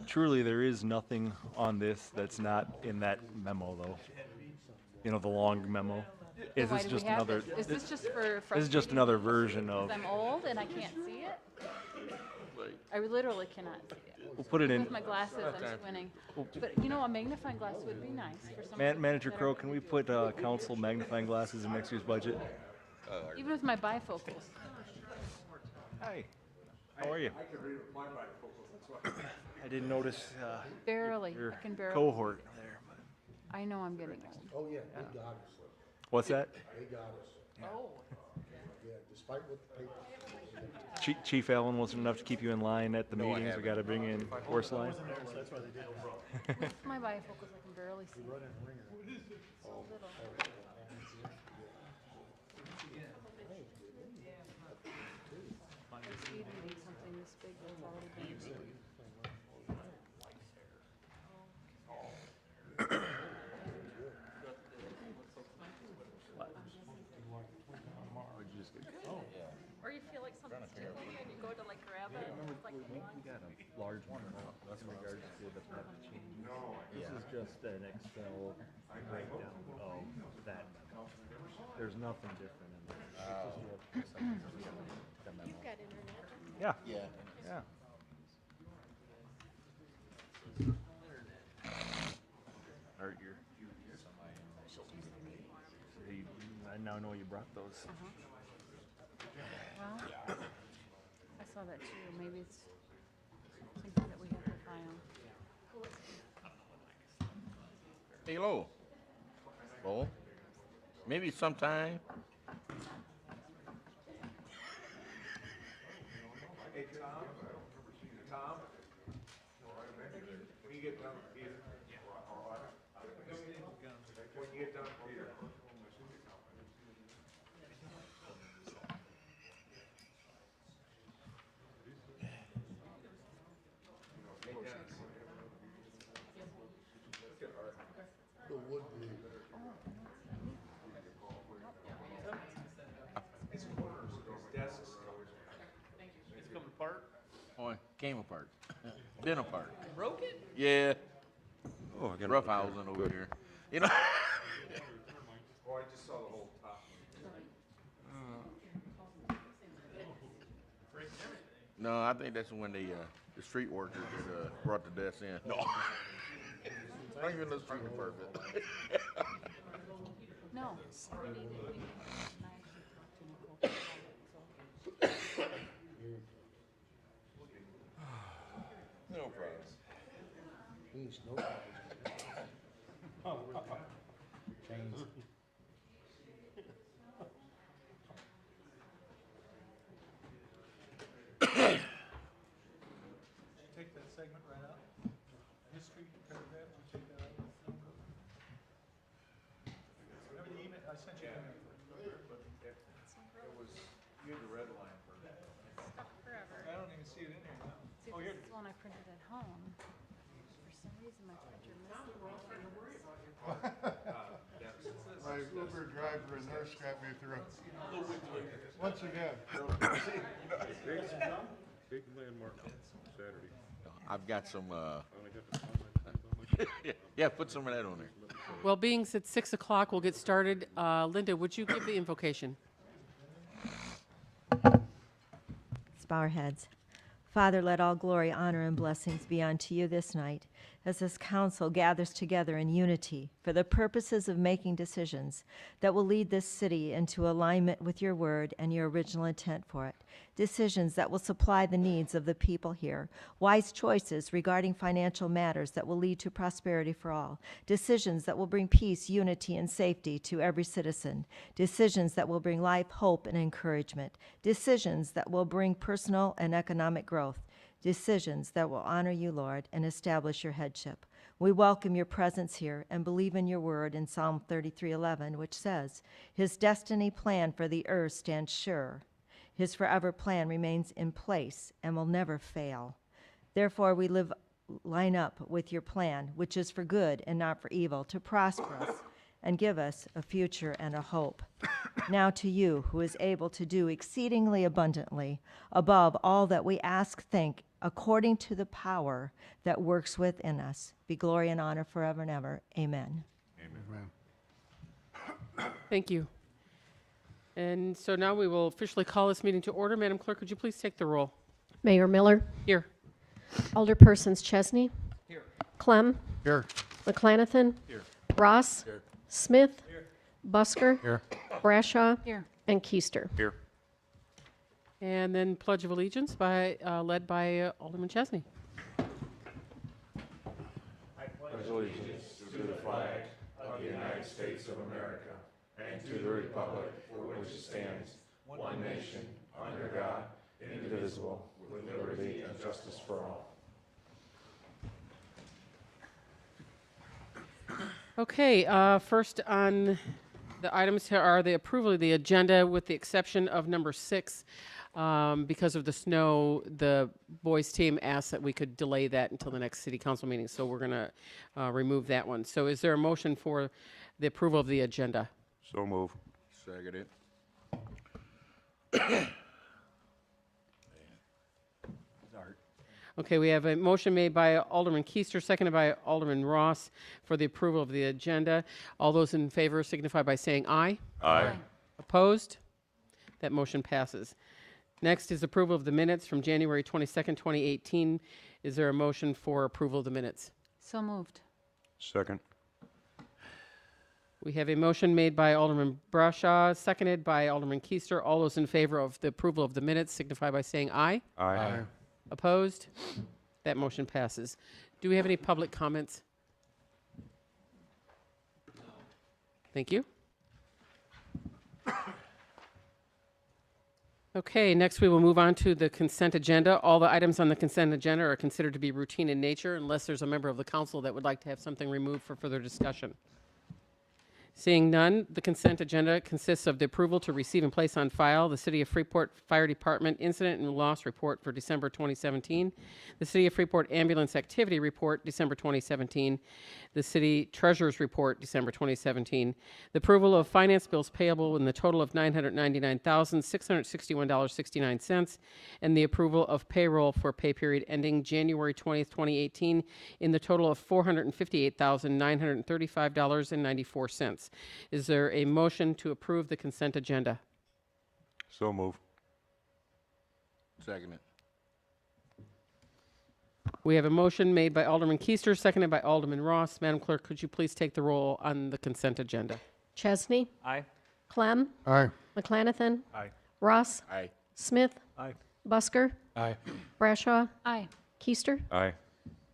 truly, there is nothing on this that's not in that memo, though. You know, the long memo. Is Why this do we just have another? this? Is this just for This is just frustrating another me version of. because I'm old and I can't see it? I literally cannot see it. We'll put it in. With my glasses, I'm squinting. But you know, a magnifying glass would be nice for some. Manager Crow, can we put council magnifying glasses in next year's budget? Even with my bifocals. Hi. How are you? I didn't notice Barely. your I can barely. cohort there. I know I'm getting old. Oh, yeah, they got us. What's that? They got us. Oh. Yeah, despite what the paper. Chief Allen wasn't enough to keep you in line at the meetings. We got to bring in horse line. With my bifocals, I can barely see. So little. It's easy to eat something this big that's already been eaten. Or you feel like something's tickling and you go to like grab it. It's like We got a large one in regards to the change. This is just an Excel breakdown of that memo. There's nothing different in there. It's just the memo. You've got internet. Yeah. Yeah. Yeah. Art, I now know you brought those. Well, I saw that too. Maybe it's something that we have to file. Hello. Well, maybe sometime. Hey, Tom, when you get done with Peter, when you get done with Peter. The wood be. His desks. It's coming apart? Oh, it came apart. Been apart. Broke it? Yeah. Oh, I got Rough housing over here. You know. Oh, I just saw the whole top. No, I think that's when the street workers brought the desks in. No. Not even the street department. No. We need it. And I actually talked to Nicole about it, so. No problem. Means no problems. Chains. Take that segment right out. History paragraph, you take that out. Remember the email, I sent you. It was, you had the red line for that. Stuck forever. I don't even see it in there now. See, Oh, this here. is one I printed at home. For some reason, my printer missed the whole thing. My Uber driver and nurse got me through. Once again. Big landmark Saturday. I've got some. Yeah, put some of that on there. Well, being at 6 o'clock, we'll get started. Linda, would you give the invocation? Let's bow our heads. Father, let all glory, honor, and blessings be unto you this night as this council gathers together in unity for the purposes of making decisions that will lead this city into alignment with your word and your original intent for it. Decisions that will supply the needs of the people here. Wise choices regarding financial matters that will lead to prosperity for all. Decisions that will bring peace, unity, and safety to every citizen. Decisions that will bring life, hope, and encouragement. Decisions that will bring personal and economic growth. Decisions that will honor you, Lord, and establish your headship. We welcome your presence here and believe in your word in Psalm 33:11, which says, "His destiny plan for the earth stands sure. His forever plan remains in place and will never fail. Therefore, we line up with your plan, which is for good and not for evil, to prosper us and give us a future and a hope. Now to you, who is able to do exceedingly abundantly above all that we ask, think, according to the power that works within us, be glory and honor forever and ever. Amen. Thank you. And so now we will officially call this meeting to order. Madam Clerk, would you please take the roll? Mayor Miller, Here. Alderpersons Chesney. Here. Clem. Here. McClanathan. Here. Ross. Here. Smith. Busker. Here. Brashaw. Here. And Keister. Here. And then Pledge of Allegiance led by Alderman Chesney. Okay, first on the items here are the approval of the agenda with the exception of number 6. Because of the snow, the boys team asked that we could delay that until the next city council meeting, so we're going to remove that one. So is there a motion for the approval of the agenda? So move. Second it. Okay, we have a motion made by Alderman Keister, seconded by Alderman Ross for the approval of the agenda. All those in favor signify by saying aye. Aye. Opposed? That motion passes. Next is approval of the minutes from January 22nd, 2018. Is there a motion for approval of the minutes? So moved. Second. We have a motion made by Alderman Brashaw, seconded by Alderman Keister. All those in favor of the approval of the minutes signify by saying aye. Aye. Opposed? That motion passes. Do we have any public comments? Thank you. Okay, next we will move on to the consent agenda. All the items on the consent agenda are considered to be routine in nature unless there's a member of the council that would like to have something removed for further discussion. Seeing none, the consent agenda consists of the approval to receive and place on file the City of Freeport Fire Department Incident and Loss Report for December 2017, the City of Freeport Ambulance Activity Report, December 2017, the City Treasurer's Report, December 2017, the approval of finance bills payable in the total of $999,661.69, and the approval of payroll for pay period ending January 20th, 2018, in the total of $458,935.94. Is there a motion to approve the consent agenda? So move. Second it. We have a motion made by Alderman Keister, seconded by Alderman Ross. Madam Clerk, could you please take the roll on the consent agenda? Chesney. Aye. Clem. Aye. McClanathan. Aye. Ross. Aye. Smith. Aye. Busker. Aye. Brashaw. Aye. Keister. Aye.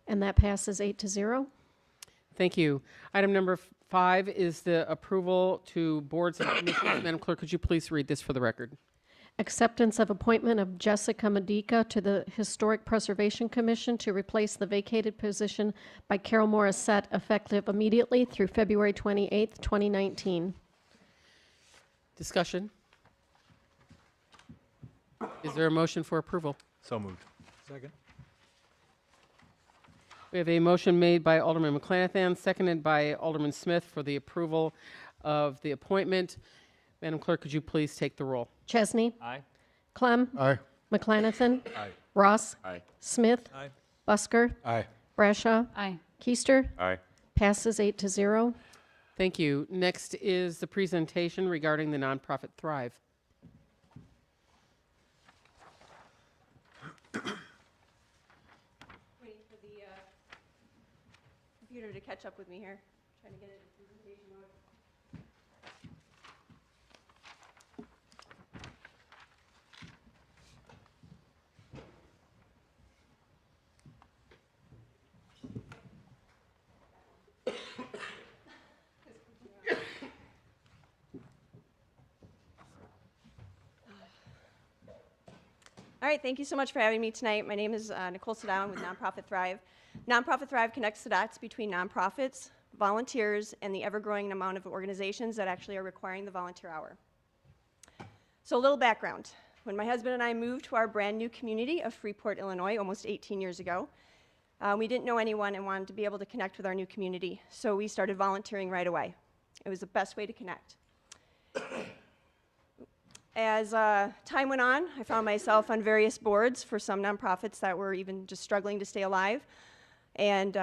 And that passes 8-0. Thank you. Item number 5 is the approval to boards and commissions. Madam Clerk, could you please read this for the record? Acceptance of appointment of Jessica Medica to the Historic Preservation Commission to replace the vacated position by Carol Morissette, effective immediately through February 28th, 2019. Discussion? Is there a motion for approval? So moved. Second. We have a motion made by Alderman McClanathan, seconded by Alderman Smith for the approval of the appointment. Madam Clerk, could you please take the roll? Chesney. Aye. Clem. Aye. McClanathan. Aye. Ross. Aye. Smith. Aye. Busker. Aye. Brashaw. Aye. Keister. Aye. Passes 8-0. Thank you. Next is the presentation regarding the nonprofit Thrive. Waiting for the computer to catch up with me here. Trying to get it in presentation mode. All right, thank you so much for having me tonight. My name is Nicole Sedown with Nonprofit Thrive. Nonprofit Thrive connects the dots between nonprofits, volunteers, and the ever-growing amount of organizations that actually are requiring the volunteer hour. So a little background. When my husband and I moved to our brand new community of Freeport, Illinois, almost 18 years ago, we didn't know anyone and wanted to be able to connect with our new community. So we started volunteering right away. It was the best way to connect. As time went on, I found myself on various boards for some nonprofits that were even just struggling to stay alive, and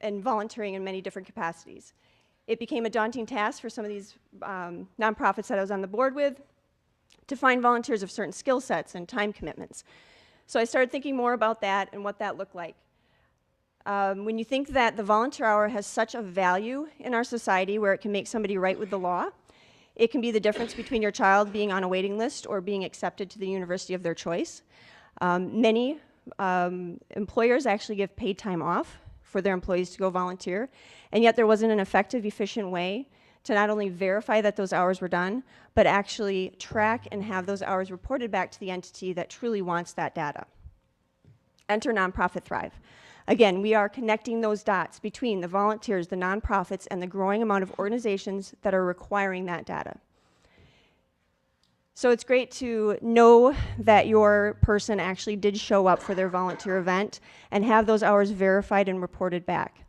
volunteering in many different capacities. It became a daunting task for some of these nonprofits that I was on the board with to find volunteers of certain skill sets and time commitments. So I started thinking more about that and what that looked like. When you think that the volunteer hour has such a value in our society where it can make somebody right with the law, it can be the difference between your child being on a waiting list or being accepted to the university of their choice. Many employers actually give paid time off for their employees to go volunteer, and yet there wasn't an effective, efficient way to not only verify that those hours were done, but actually track and have those hours reported back to the entity that truly wants that data. Enter Nonprofit Thrive. Again, we are connecting those dots between the volunteers, the nonprofits, and the growing amount of organizations that are requiring that data. So it's great to know that your person actually did show up for their volunteer event and have those hours verified and reported back.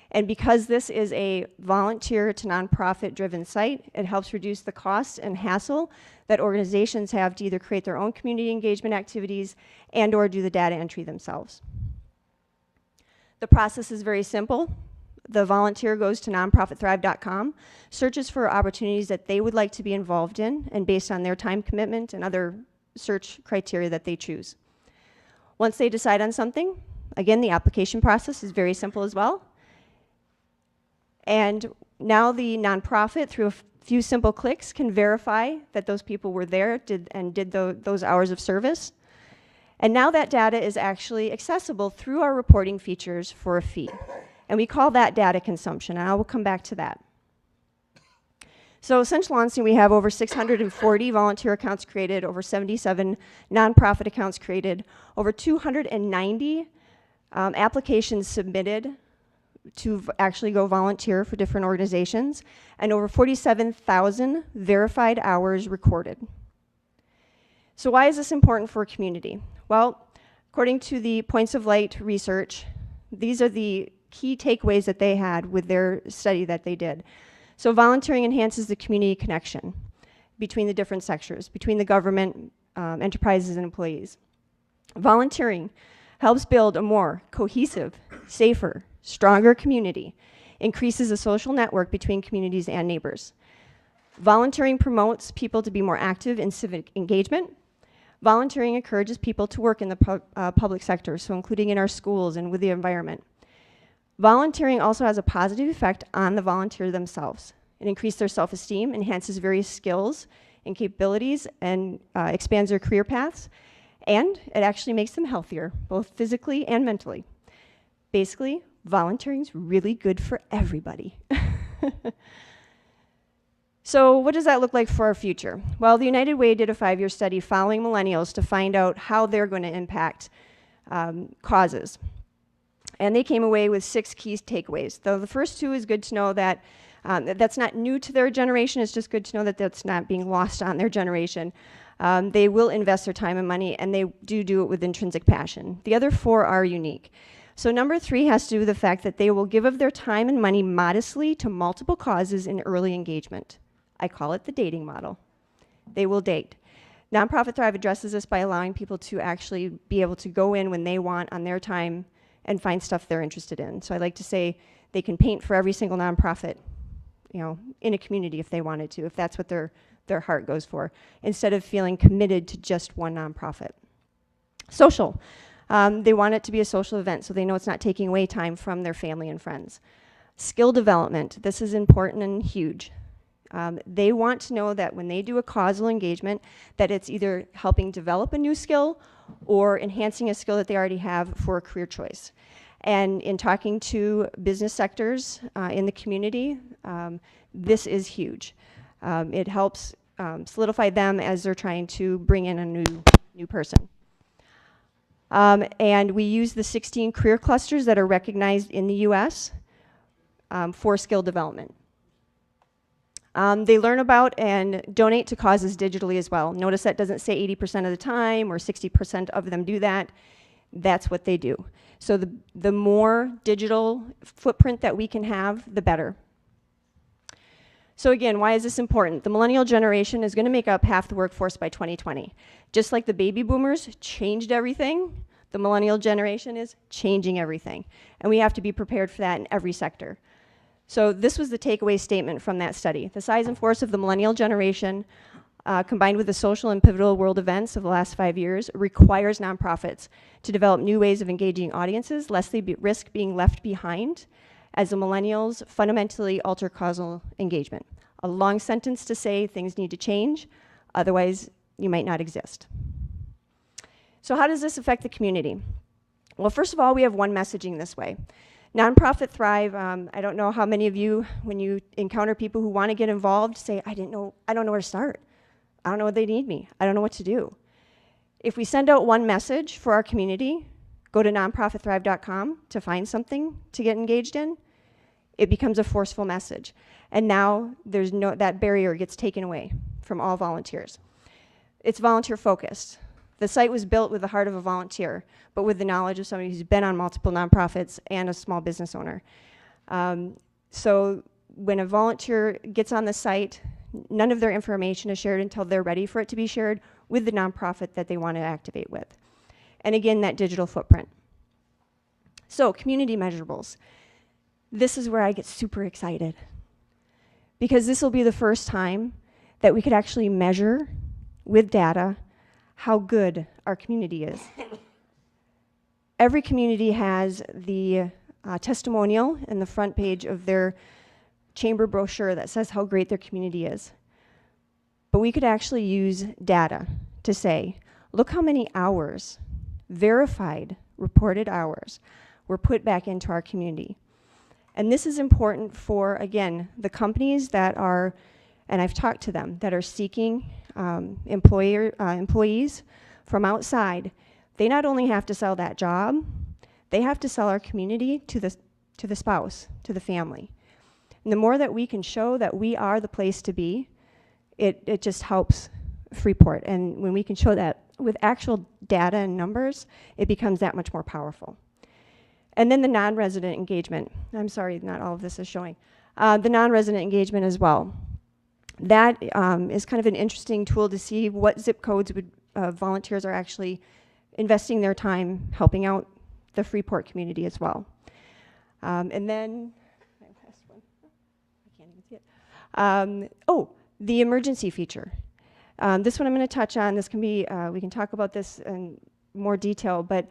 And because this is a volunteer to nonprofit driven site, it helps reduce the cost and hassle that organizations have to either create their own community engagement activities and or do the data entry themselves. The process is very simple. The volunteer goes to nonprofitthrive.com, searches for opportunities that they would like to be involved in, and based on their time commitment and other search criteria that they choose. Once they decide on something, again, the application process is very simple as well. And now the nonprofit, through a few simple clicks, can verify that those people were there did those hours of service. And now that data is actually accessible through our reporting features for a fee. And we call that data consumption, and I will come back to that. So since launching, we have over 640 volunteer accounts created, over 77 nonprofit accounts created, over 290 applications submitted to actually go volunteer for different organizations, and over 47,000 verified hours recorded. So why is this important for a community? Well, according to the Points of Light research, these are the key takeaways that they had with their study that they did. So volunteering enhances the community connection between the different sectors, between the government, enterprises, and employees. Volunteering helps build a more cohesive, safer, stronger community, increases the social network between communities and neighbors. Volunteering promotes people to be more active in civic engagement. Volunteering encourages people to work in the public sector, so including in our schools and with the environment. Volunteering also has a positive effect on the volunteer themselves. It increases their self-esteem, enhances various skills and capabilities, and expands their career paths, and it actually makes them healthier, both physically and mentally. Basically, volunteering is really good for everybody. So what does that look like for our future? Well, the United Way did a 5-year study following millennials to find out how they're going to impact causes. And they came away with 6 key takeaways. Though the first 2 is good to know that that's not new to their generation. It's just good to know that that's not being lost on their generation. They will invest their time and money, and they do it with intrinsic passion. The other 4 are unique. So number 3 has to do with the fact that they will give of their time and money modestly to multiple causes in early engagement. I call it the dating model. They will date. Nonprofit Thrive addresses this by allowing people to actually be able to go in when they want on their time and find stuff they're interested in. So I like to say they can paint for every single nonprofit, in a community if they wanted to, if that's what their heart goes for, instead of feeling committed to just one nonprofit. Social. They want it to be a social event, so they know it's not taking away time from their family and friends. Skill development. This is important and huge. They want to know that when they do a causal engagement, that it's either helping develop a new skill or enhancing a skill that they already have for a career choice. And in talking to business sectors in the community, this is huge. It helps solidify them as they're trying to bring in a new person. And we use the 16 career clusters that are recognized in the US for skill development. They learn about and donate to causes digitally as well. Notice that doesn't say 80% of the time or 60% of them do that. That's what they do. So the more digital footprint that we can have, the better. So again, why is this important? The millennial generation is going to make up half the workforce by 2020. Just like the baby boomers changed everything, the millennial generation is changing everything. And we have to be prepared for that in every sector. So this was the takeaway statement from that study. The size and force of the millennial generation, combined with the social and pivotal world events of the last 5 years, requires nonprofits to develop new ways of engaging audiences, lest they risk being left behind, as the millennials fundamentally alter causal engagement. A long sentence to say things need to change, otherwise you might not exist. So how does this affect the community? Well, first of all, we have one messaging this way. Nonprofit Thrive, I don't know how many of you, when you encounter people who want to get involved, say, I don't know where to start. I don't know what they need me. I don't know what to do. If we send out one message for our community, go to nonprofitthrive.com to find something to get engaged in, it becomes a forceful message. And now that barrier gets taken away from all volunteers. It's volunteer focused. The site was built with the heart of a volunteer, but with the knowledge of somebody who's been on multiple nonprofits and a small business owner. So when a volunteer gets on the site, none of their information is shared until they're ready for it to be shared with the nonprofit that they want to activate with. And again, that digital footprint. So community measurables. This is where I get super excited, because this will be the first time that we could actually measure with data how good our community is. Every community has the testimonial in the front page of their chamber brochure that says how great their community is. But we could actually use data to say, look how many hours, verified, reported hours, were put back into our community. And this is important for, again, the companies that are, and I've talked to them, that are seeking employees from outside. They not only have to sell that job, they have to sell our community to the spouse, to the family. And the more that we can show that we are the place to be, it just helps Freeport. And when we can show that with actual data and numbers, it becomes that much more powerful. And then the non-resident engagement. I'm sorry, not all of this is showing. The non-resident engagement as well. That is kind of an interesting tool to see what zip codes volunteers are actually investing their time helping out the Freeport community as well. And then, I can't even see it. The emergency feature. This one I'm going to touch on. This can be, we can talk about this in more detail, but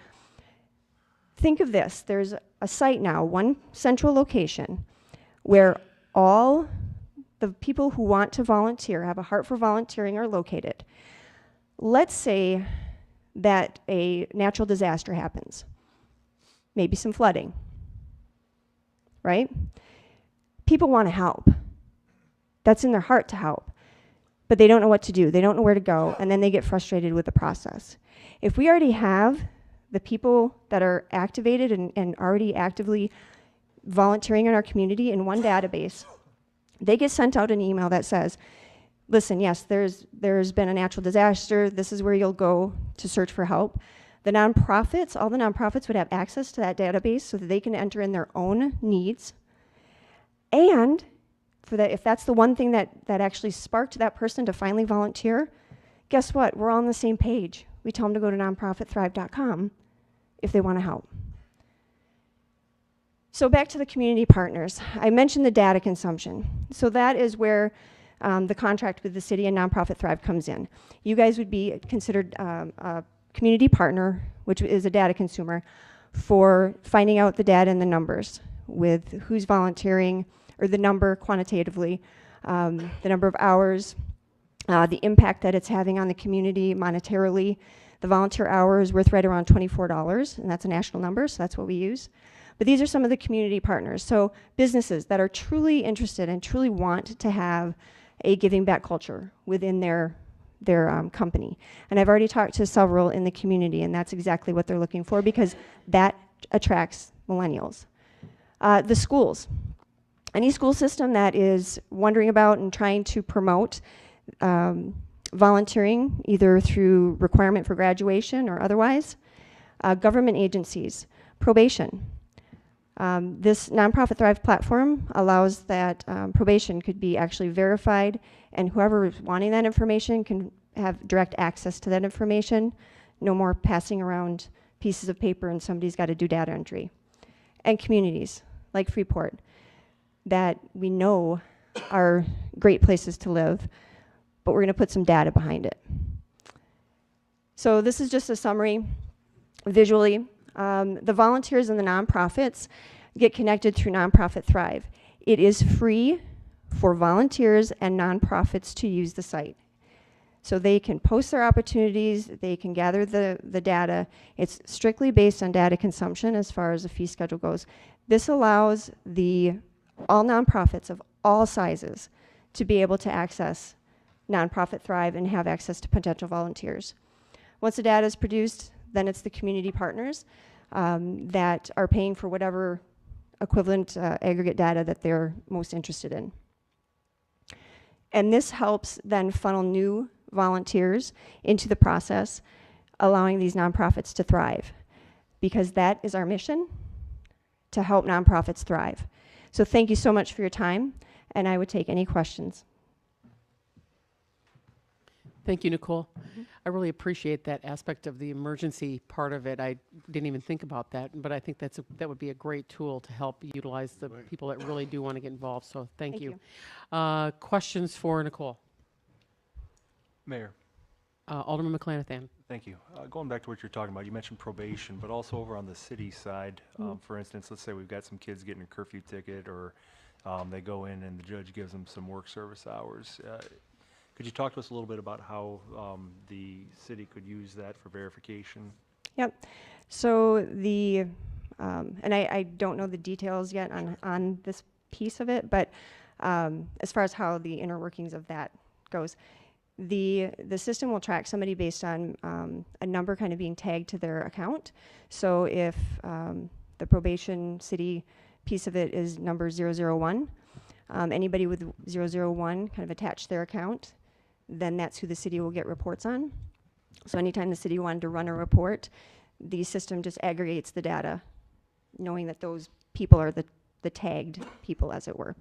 think of this. There's a site now, one central location, where all the people who want to volunteer, have a heart for volunteering, are located. Let's say that a natural disaster happens, maybe some flooding, right? People want to help. That's in their heart to help, but they don't know what to do. They don't know where to go, and then they get frustrated with the process. If we already have the people that are activated and already actively volunteering in our community in one database, they get sent out an email that says, listen, yes, there's been a natural disaster. This is where you'll go to search for help. The nonprofits, all the nonprofits would have access to that database so that they can enter in their own needs. And for that, if that's the one thing that actually sparked that person to finally volunteer, guess what? We're all on the same page. We tell them to go to nonprofitthrive.com if they want to help. So back to the community partners. I mentioned the data consumption. So that is where the contract with the city and Nonprofit Thrive comes in. You guys would be considered a community partner, which is a data consumer, for finding out the data and the numbers with who's volunteering, or the number quantitatively, the number of hours, the impact that it's having on the community monetarily. The volunteer hour is worth right around $24, and that's a national number, so that's what we use. But these are some of the community partners. So businesses that are truly interested and truly want to have a giving back culture within their company. And I've already talked to several in the community, and that's exactly what they're looking for, because that attracts millennials. The schools. Any school system that is wondering about and trying to promote volunteering, either through requirement for graduation or otherwise. Government agencies, probation. This Nonprofit Thrive platform allows that probation could be actually verified, and whoever is wanting that information can have direct access to that information. No more passing around pieces of paper and somebody's got to do data entry. And communities like Freeport that we know are great places to live, but we're going to put some data behind it. So this is just a summary visually. The volunteers and the nonprofits get connected through Nonprofit Thrive. It is free for volunteers and nonprofits to use the site. So they can post their opportunities, they can gather the data. It's strictly based on data consumption as far as the fee schedule goes. This allows all nonprofits of all sizes to be able to access Nonprofit Thrive and have access to potential volunteers. Once the data is produced, then it's the community partners that are paying for whatever equivalent aggregate data that they're most interested in. And this helps then funnel new volunteers into the process, allowing these nonprofits to thrive, because that is our mission, to help nonprofits thrive. So thank you so much for your time, and I would take any questions. Thank you, Nicole. I really appreciate that aspect of the emergency part of it. I didn't even think about that, but I think that would be a great tool to help utilize the people that really do want to get involved. So thank you. Questions for Nicole? Mayor, Alderman McClanathan. thank you. Going back to what you're talking about, you mentioned probation, but also over on the city side, for instance, let's say we've got some kids getting a curfew ticket, or they go in and the judge gives them some work service hours. Could you talk to us a little bit about how the city could use that for verification? Yep. So and I don't know the details yet on this piece of it, but as far as how the inner workings of that goes, the system will track somebody based on a number kind of being tagged to their account. So if the probation city piece of it is number 001, anybody with 001 kind of attached to their account, then that's who the city will get reports on. So anytime the city wanted to run a report, the system just aggregates the data, knowing that those people are the tagged people, as it were.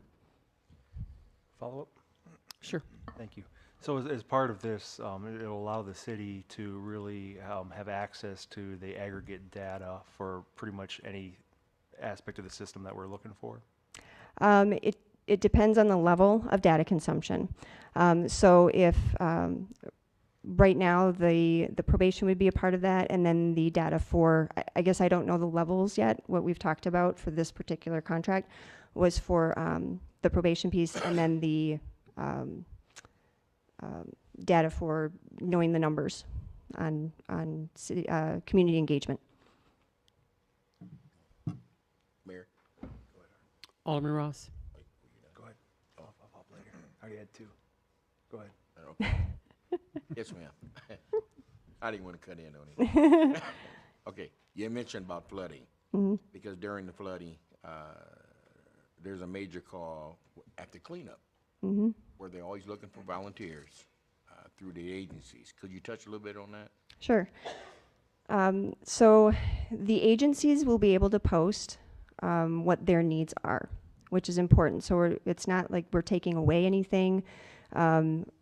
Follow up? Sure. Thank you. So as part of this, it'll allow the city to really have access to the aggregate data for pretty much any aspect of the system that we're looking for? It depends on the level of data consumption. So if right now the probation would be a part of that, and then the data for, I guess I don't know the levels yet. What we've talked about for this particular contract was for the probation piece, and then the data for knowing the numbers on city, community engagement. Mayor? Alderman Ross. Go ahead. I'll hop later. I already had two. Go ahead. Yes, ma'am. I didn't want to cut in on it. Okay, you mentioned about flooding, because during the flooding, there's a major call after cleanup, where they're always looking for volunteers through the agencies. Could you touch a little bit on that? Sure. So the agencies will be able to post what their needs are, which is important. So it's not like we're taking away anything.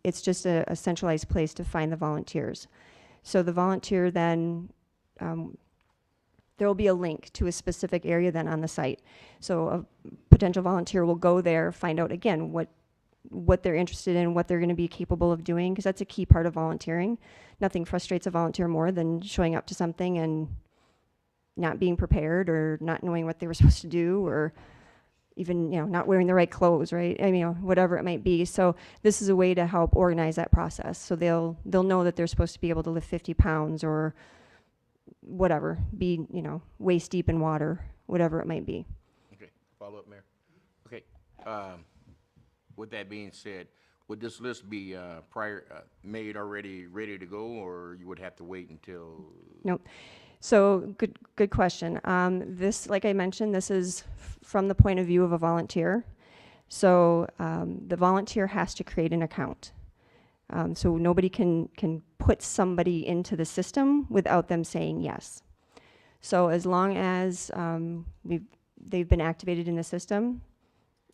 It's just a centralized place to find the volunteers. So the volunteer then, there will be a link to a specific area then on the site. So a potential volunteer will go there, find out again what they're interested in, what they're going to be capable of doing, because that's a key part of volunteering. Nothing frustrates a volunteer more than showing up to something and not being prepared, or not knowing what they were supposed to do, or even, not wearing the right clothes, right? I mean, whatever it might be. So this is a way to help organize that process. So they'll know that they're supposed to be able to lift 50 pounds or whatever, be, waist deep in water, whatever it might be. Okay, follow up, Mayor. Okay, with that being said, would this list be made already ready to go, or you would have to wait until? Nope. So good question. This, like I mentioned, this is from the point of view of a volunteer. So the volunteer has to create an account. So nobody can put somebody into the system without them saying yes. So as long as they've been activated in the system,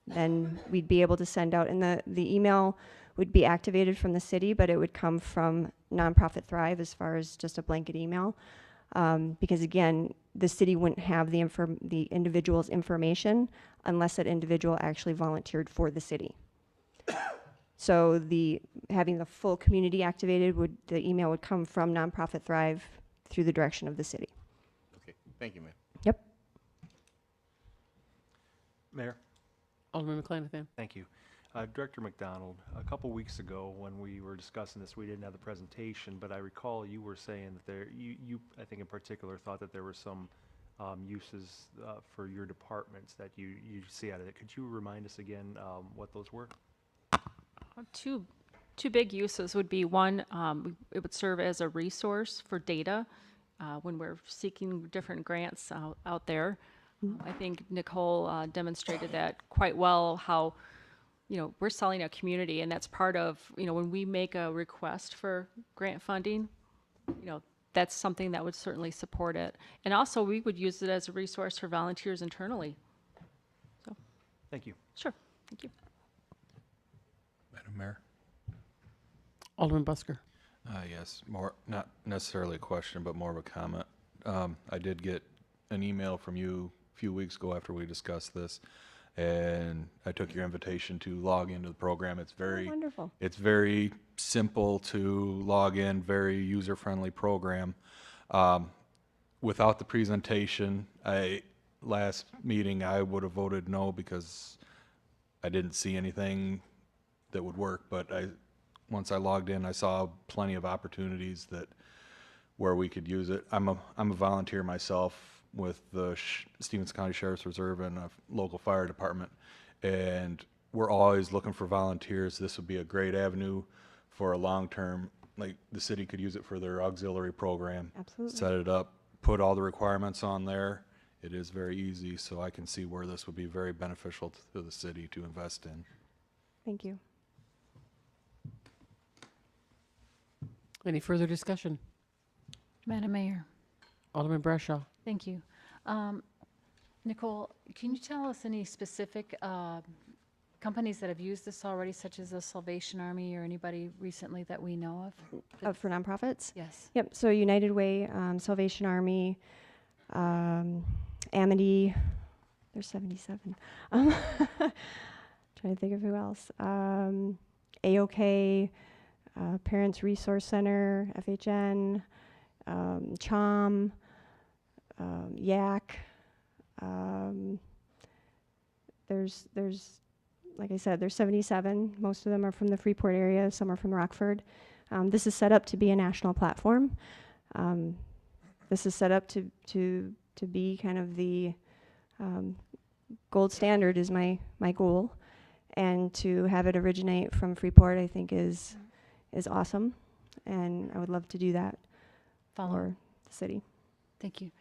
then we'd be able to send out, and the email would be activated from the city, but it would come from Nonprofit Thrive as far as just a blanket email. Because again, the city wouldn't have the individual's information unless that individual actually volunteered for the city. So having the full community activated, the email would come from Nonprofit Thrive through the direction of the city. Okay, thank you, ma'am. Yep. Mayor? Alderman McClanahan. Thank you. Director McDonald, a couple weeks ago when we were discussing this, we didn't have the presentation, but I recall you were saying that you I think in particular, thought that there were some uses for your departments that you see out of it. Could you remind us again what those were? Two big uses would be one, it would serve as a resource for data when we're seeking different grants out there. I think Nicole demonstrated that quite well, how, you know, we're selling a community, and that's part of, you know, when we make a request for grant funding, you know, that's something that would certainly support it. And also, we would use it as a resource for volunteers internally. So, Thank you. sure, thank you. Madam Mayor? Alderman Busker. Yes, not necessarily a question, but more of a comment. I did get an email from you a few weeks ago after we discussed this, and I took your invitation to log into the program. It's very Wonderful. It's very simple to log in, very user-friendly program. Without the presentation, last meeting I would have voted no because I didn't see anything that would work, but once I logged in, I saw plenty of opportunities where we could use it. I'm a volunteer myself with the Stevens County Sheriff's Reserve and a local fire department, and we're always looking for volunteers. This would be a great avenue for a long-term, like the city could use it for their auxiliary program. Absolutely. Set it up, put all the requirements on there. It is very easy, so I can see where this would be very beneficial to the city to invest in. Thank you. Any further discussion? Madam Mayor, Alderman Bradshaw. thank you. Nicole, can you tell us any specific companies that have used this already, such as the Salvation Army or anybody recently that we know of? For nonprofits? Yes. Yep, so United Way, Salvation Army, Amity, there's 77. Trying to think of who else. AOK, Parents Resource Center, FHN, CHOM, YAC. There's, like I said, there's 77. Most of them are from the Freeport area. Some are from Rockford. This is set up to be a national platform. This is set up to be kind of the gold standard is my goal, and to have it originate from Freeport, I think is awesome, and I would love to do that for the city. Thank you.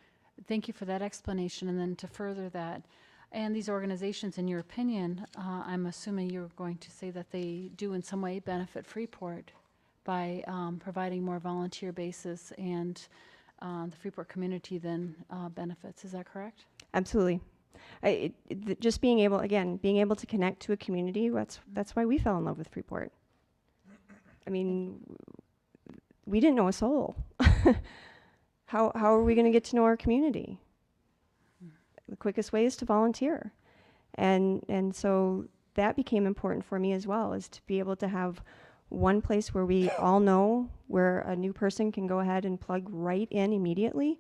Thank you for that explanation. And then to further that, and these organizations, in your opinion, I'm assuming you're going to say that they do in some way benefit Freeport by providing more volunteer basis, and the Freeport community then benefits. Is that correct? Absolutely. Just being able to connect to a community, that's why we fell in love with Freeport. I mean, we didn't know a soul. How are we going to get to know our community? The quickest way is to volunteer. And so that became important for me as well, is to be able to have one place where we all know where a new person can go ahead and plug right in immediately,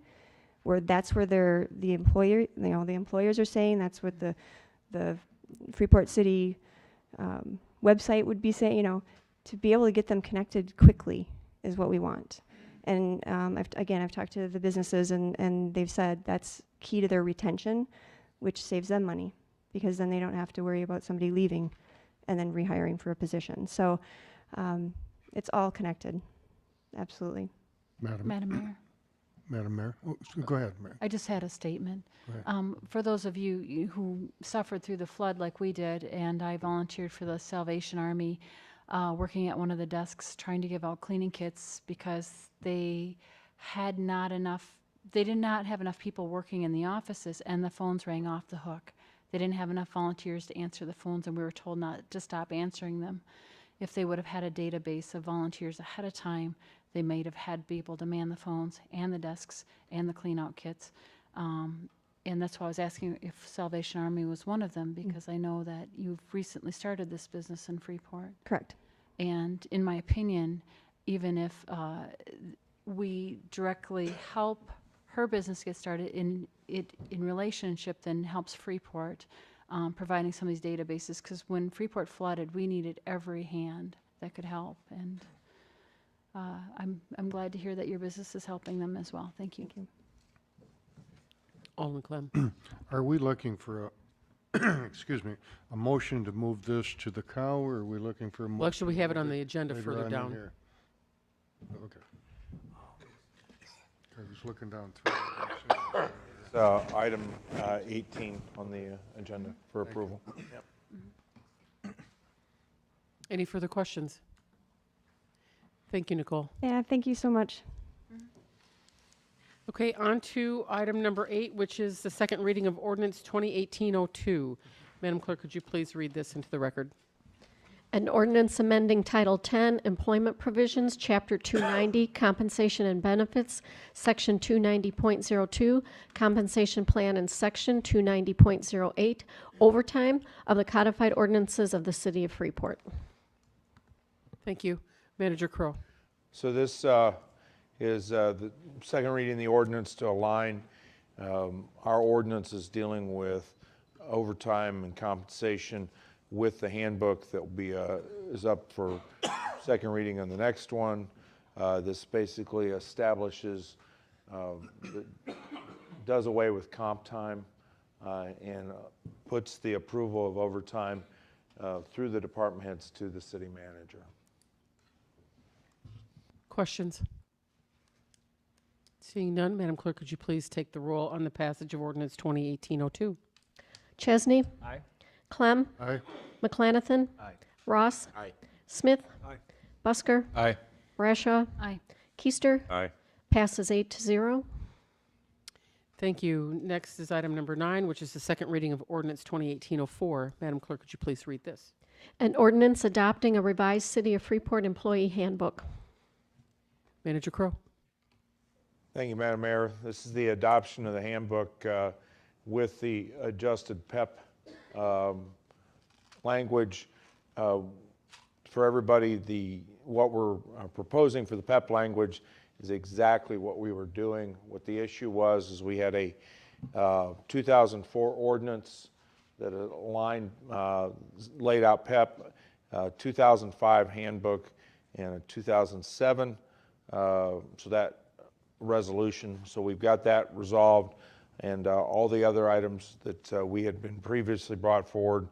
where that's where the employers are saying, that's what the Freeport City website would be saying, to be able to get them connected quickly is what we want. And I've talked to the businesses, and they've said that's key to their retention, which saves them money, because then they don't have to worry about somebody leaving and then rehiring for a position. So it's all connected. Absolutely. Madam Mayor. Madam Mayor? Oh, go ahead, Mayor. I just had a statement. Go ahead. For those of you who suffered through the flood like we did, and I volunteered for the Salvation Army, working at one of the desks trying to give out cleaning kits because they had not enough they did not have enough people working in the offices, and the phones rang off the hook. They didn't have enough volunteers to answer the phones, and we were told not to stop answering them. If they would have had a database of volunteers ahead of time, they might have had people to man the phones and the desks and the clean-out kits. And that's why I was asking if Salvation Army was one of them, because I know that you've recently started this business in Freeport. Correct. And in my opinion, even if we directly help her business get started in relationship, then helps Freeport, providing some of these databases, because when Freeport flooded, we needed every hand that could help. And I'm glad to hear that your business is helping them as well. Thank you. Alderman Clem. Are we looking for a, excuse me, a motion to move this to the cow, or are we looking for a motion? Well, actually, we have it on the agenda later further on in down. here? Okay. I was looking down through. Item 18 on the agenda for approval. Any further questions? Thank you, Nicole. Yeah, thank you so much. Okay, on to item number 8, which is the second reading of ordinance 2018-02. Madam Clerk, could you please read this into the record? An ordinance amending Title 10, Employment Provisions, Chapter 290, Compensation and Benefits, Section 290.02, Compensation Plan, and Section 290.08, Overtime of the Codified Ordinances of the City of Freeport. Thank you. Manager Crow. So this is the second reading of the ordinance to align our ordinances dealing with overtime and compensation with the handbook that will be is up for second reading on the next one. This basically establishes, does away with comp time and puts the approval of overtime through the department heads to the city manager. Questions? Seeing none, Madam Clerk, could you please take the roll on the passage of ordinance 2018-02? Chesney. Aye. Clem. Aye. McClanathan. Aye. Ross. Aye. Smith. Aye. Busker. Aye. Brashaw. Aye. Keister. Aye. Passes 8-0. Thank you. Next is item number 9, which is the second reading of ordinance 2018-04. Madam Clerk, could you please read this? An ordinance adopting a revised City of Freeport employee handbook. Manager Crow. Thank you, Madam Mayor. This is the adoption of the handbook with the adjusted PEP language. For everybody, what we're proposing for the PEP language is exactly what we were doing. What the issue was is we had a 2004 ordinance that aligned, laid out PEP, 2005 handbook, and a 2007. So that resolution. So we've got that resolved, and all the other items that we had been previously brought forward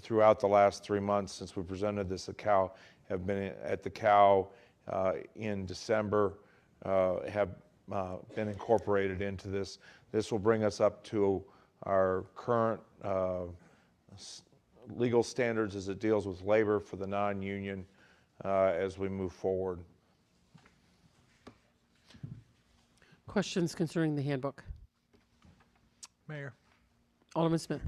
throughout the last 3 months since we presented this at COW have been at the COW in December, have been incorporated into this. This will bring us up to our current legal standards as it deals with labor for the non-union as we move forward. Questions concerning the handbook? Mayor. Alderman Smith.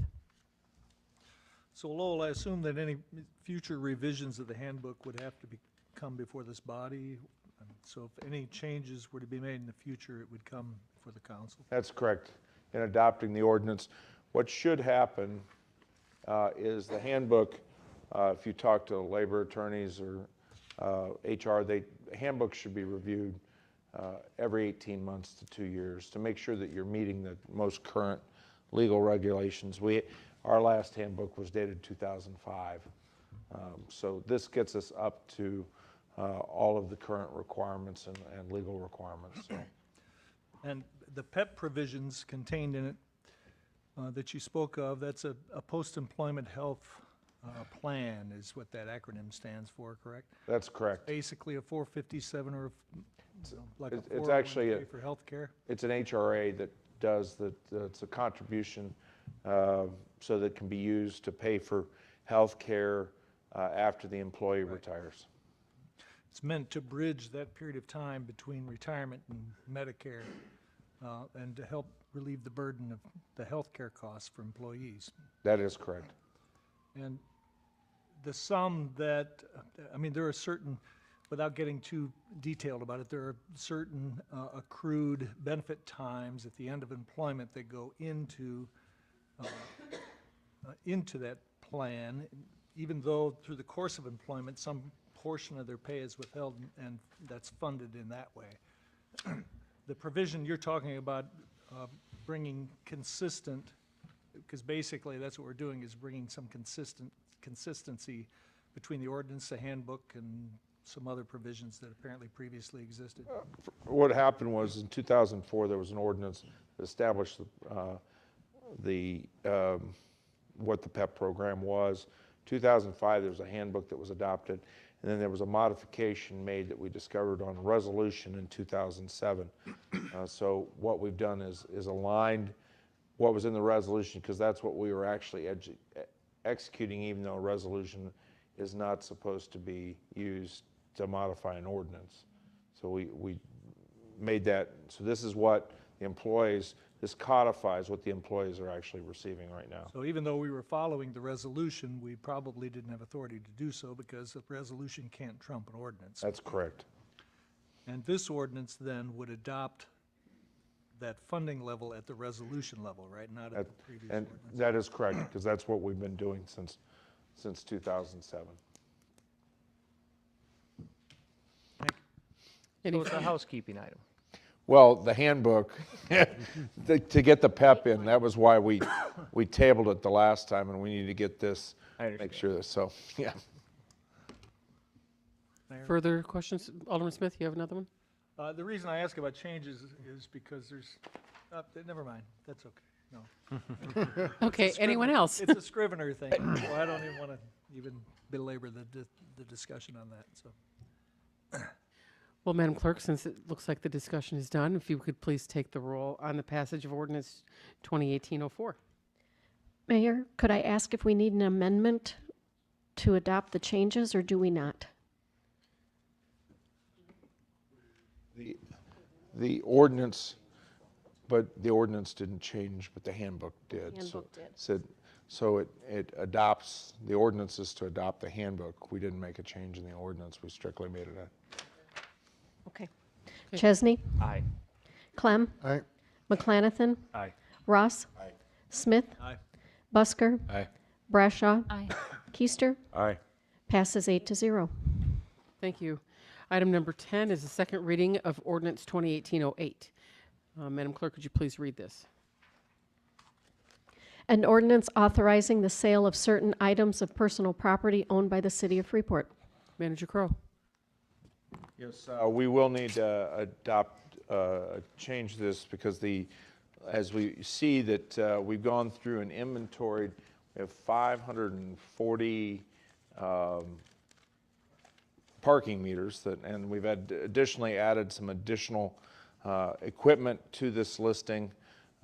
So Lowell, I assume that any future revisions of the handbook would have to come before this body. So if any changes were to be made in the future, it would come before the council. That's correct. In adopting the ordinance, what should happen is the handbook, if you talk to labor attorneys or HR, handbook should be reviewed every 18 months to 2 years to make sure that you're meeting the most current legal regulations. Our last handbook was dated 2005. So this gets us up to all of the current requirements and legal requirements. So. And the PEP provisions contained in it that you spoke of, that's a post-employment health plan is what that acronym stands for, correct? That's correct. Basically a 457 or like a 401k it's actually for health care? It's an HRA that does that. It's a contribution so that it can be used to pay for health care after the employee retires. It's meant to bridge that period of time between retirement and Medicare, and to help relieve the burden of the health care costs for employees. That is correct. And the sum that, I mean, there are certain, without getting too detailed about it, there are certain accrued benefit times at the end of employment that go into that plan, even though through the course of employment, some portion of their pay is withheld, and that's funded in that way. The provision you're talking about, bringing consistent, because basically that's what we're doing, is bringing some consistency between the ordinance, the handbook, and some other provisions that apparently previously existed. What happened was in 2004, there was an ordinance that established what the PEP program was. 2005, there was a handbook that was adopted, and then there was a modification made that we discovered on a resolution in 2007. So what we've done is aligned what was in the resolution, because that's what we were actually executing, even though a resolution is not supposed to be used to modify an ordinance. So we made that, so this is what the employees, this codifies what the employees are actually receiving right now. So even though we were following the resolution, we probably didn't have authority to do so because the resolution can't trump an ordinance. That's correct. And this ordinance then would adopt that funding level at the resolution level, right? Not at the previous And ordinance. that is correct, because that's what we've been doing since 2007. So it's a housekeeping item. Well, the handbook, to get the PEP in, that was why we tabled it the last time, and we need to get this, make sure that, so, yeah. Further questions? Alderman Smith, you have another one? The reason I ask about changes is because there's, never mind, that's okay, no. Okay, It's a anyone Scrivener- else? It's a Scrivener thing, so I don't even want to even belabor the discussion on that, so. Well, Madam Clerk, since it looks like the discussion is done, if you could please take the roll on the passage of ordinance 2018-04. Mayor, could I ask if we need an amendment to adopt the changes, or do we not? The ordinance, but the ordinance didn't change, but the handbook did. Handbook did. So it adopts, the ordinance is to adopt the handbook. We didn't make a change in the ordinance, we strictly made it a. Okay. Chesney? Aye. Clem? Aye. McClanathan? Aye. Ross? Aye. Smith? Aye. Busker? Aye. Brashaw? Aye. Keister? Aye. Passes 8-0. Thank you. Item number 10 is the second reading of ordinance 2018-08. Madam Clerk, could you please read this? An ordinance authorizing the sale of certain items of personal property owned by the city of Freeport. Manager Crowe. Yes, we will need to change this, because as we see that we've gone through and inventoried, we have 540 parking meters, and we've additionally added some additional equipment to this listing,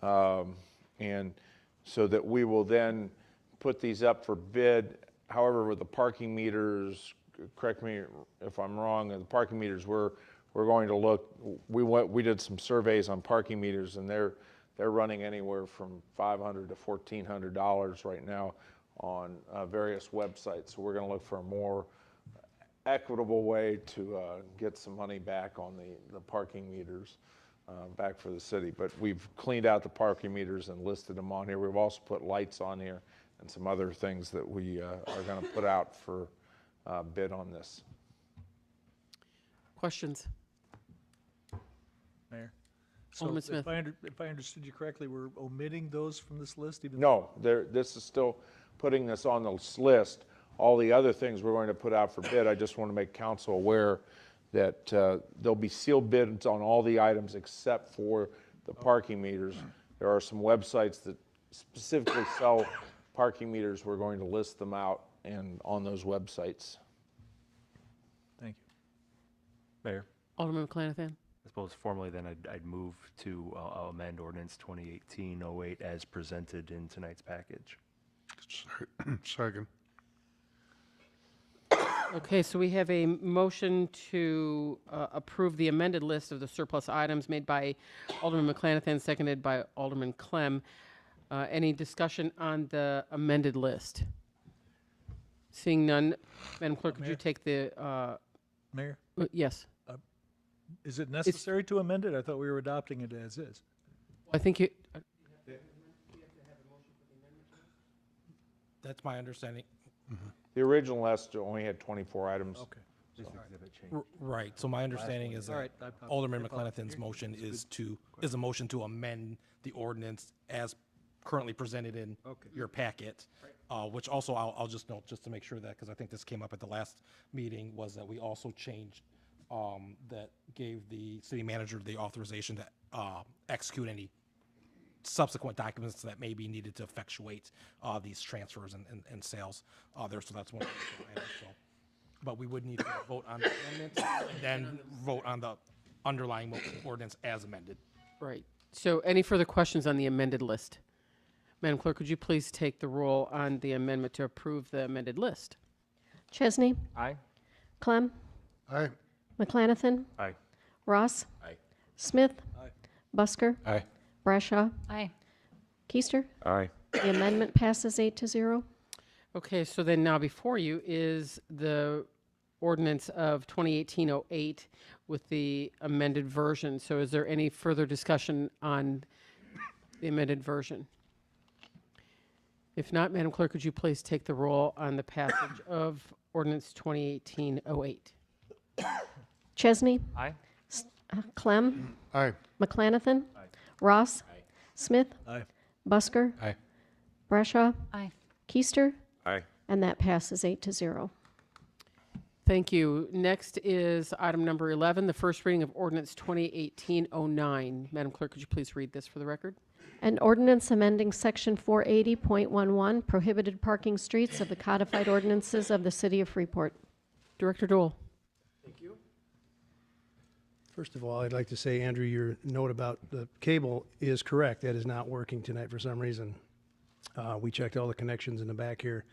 and so that we will then put these up for bid. However, with the parking meters, correct me if I'm wrong, the parking meters, we're going to look, we did some surveys on parking meters, and they're running anywhere from $500 to $1,400 right now on various websites. So we're going to look for a more equitable way to get some money back on the parking meters back for the city. But we've cleaned out the parking meters and listed them on here. We've also put lights on here and some other things that we are going to put out for bid on this. Questions? Mayor. So Alderman Smith. if I understood you correctly, we're omitting those from this list? Even No, this is still putting this on this list. All the other things we're going to put out for bid, I just want to make council aware that there'll be sealed bids on all the items except for the parking meters. There are some websites that specifically sell parking meters. We're going to list them out and on those websites. Thank you. Mayor, Alderman McClanathan. I suppose formally then I'd move to amend ordinance 2018-08 as presented in tonight's package. Second. Okay, so we have a motion to approve the amended list of the surplus items made by Alderman McClanathan, seconded by Alderman Clem. Any discussion on the amended list? Seeing none, Madam Clerk, could you Mayor? take the, Mayor, yes? is it necessary to amend it? I thought we were adopting it as is. I think you, That's my understanding. The original list only had 24 items. Okay. Right, so my understanding is All that right, Alderman I apologize. McClenathan's motion is a motion to amend the ordinance as currently presented in your packet, which also I'll just note, just to make sure that, because I think this came up at the last meeting, was that we also changed, that gave the city manager the authorization to execute any subsequent documents that may be needed to effectuate these transfers and sales there, so that's one of the items, so. But we would need to vote on the amendments and then vote on the underlying ordinance as amended. right. So any further questions on the amended list? Madam Clerk, could you please take the roll on the amendment to approve the amended list? Chesney, Aye. Clem, Aye. McClanathan, Aye. Ross, Aye. Smith, Aye. Busker, Aye. Brashaw, Aye. Keister. Aye. The amendment passes 8-0. Okay, so then now before you is the ordinance of 2018-08 with the amended version. So is there any further discussion on the amended version? If not, Madam Clerk, could you please take the roll on the passage of ordinance 2018-08? Chesney, Aye. Clem, Aye. McClanathan, Ross, Smith, Aye. Busker, Aye. Brashaw, Aye. Keister, Aye. and that passes 8-0. Thank you. Next is item number 11, the first reading of ordinance 2018-09. Madam Clerk, could you please read this for the record? An ordinance amending section 480.11 prohibited parking streets of the codified ordinances of the city of Freeport. Director Dole. First of all, I'd like to say, Andrew, your note about the cable is correct. That is not working tonight for some reason. We checked all the connections in the back here.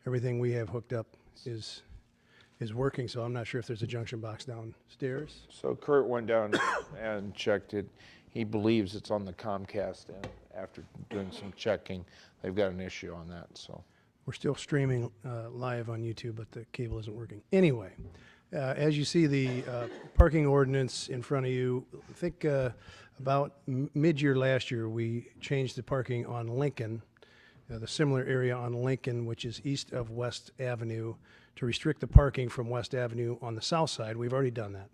Everything we have hooked up is working, so I'm not sure if there's a junction box downstairs. So Kurt went down and checked it. He believes it's on the Comcast end. After doing some checking, they've got an issue on that, so. We're still streaming live on YouTube, but the cable isn't working. Anyway, as you see the parking ordinance in front of you, I think about mid-year last year, we changed the parking on Lincoln, the similar area on Lincoln, which is east of West Avenue, to restrict the parking from West Avenue on the south side. We've already done that.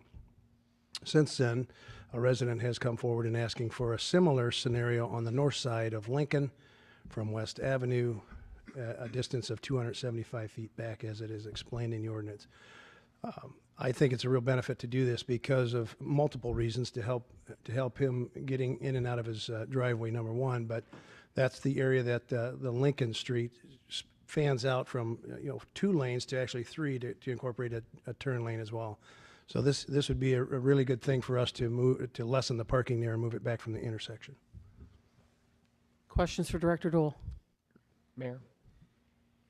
Since then, a resident has come forward and asking for a similar scenario on the north side of Lincoln from West Avenue, a distance of 275 feet back, as it is explained in the ordinance. I think it's a real benefit to do this because of multiple reasons to help him getting in and out of his driveway, number one, but that's the area that the Lincoln Street fans out from 2 lanes to actually 3 to incorporate a turn lane as well. So this would be a really good thing for us to lessen the parking there and move it back from the intersection. Questions for Director Dole? Mayor.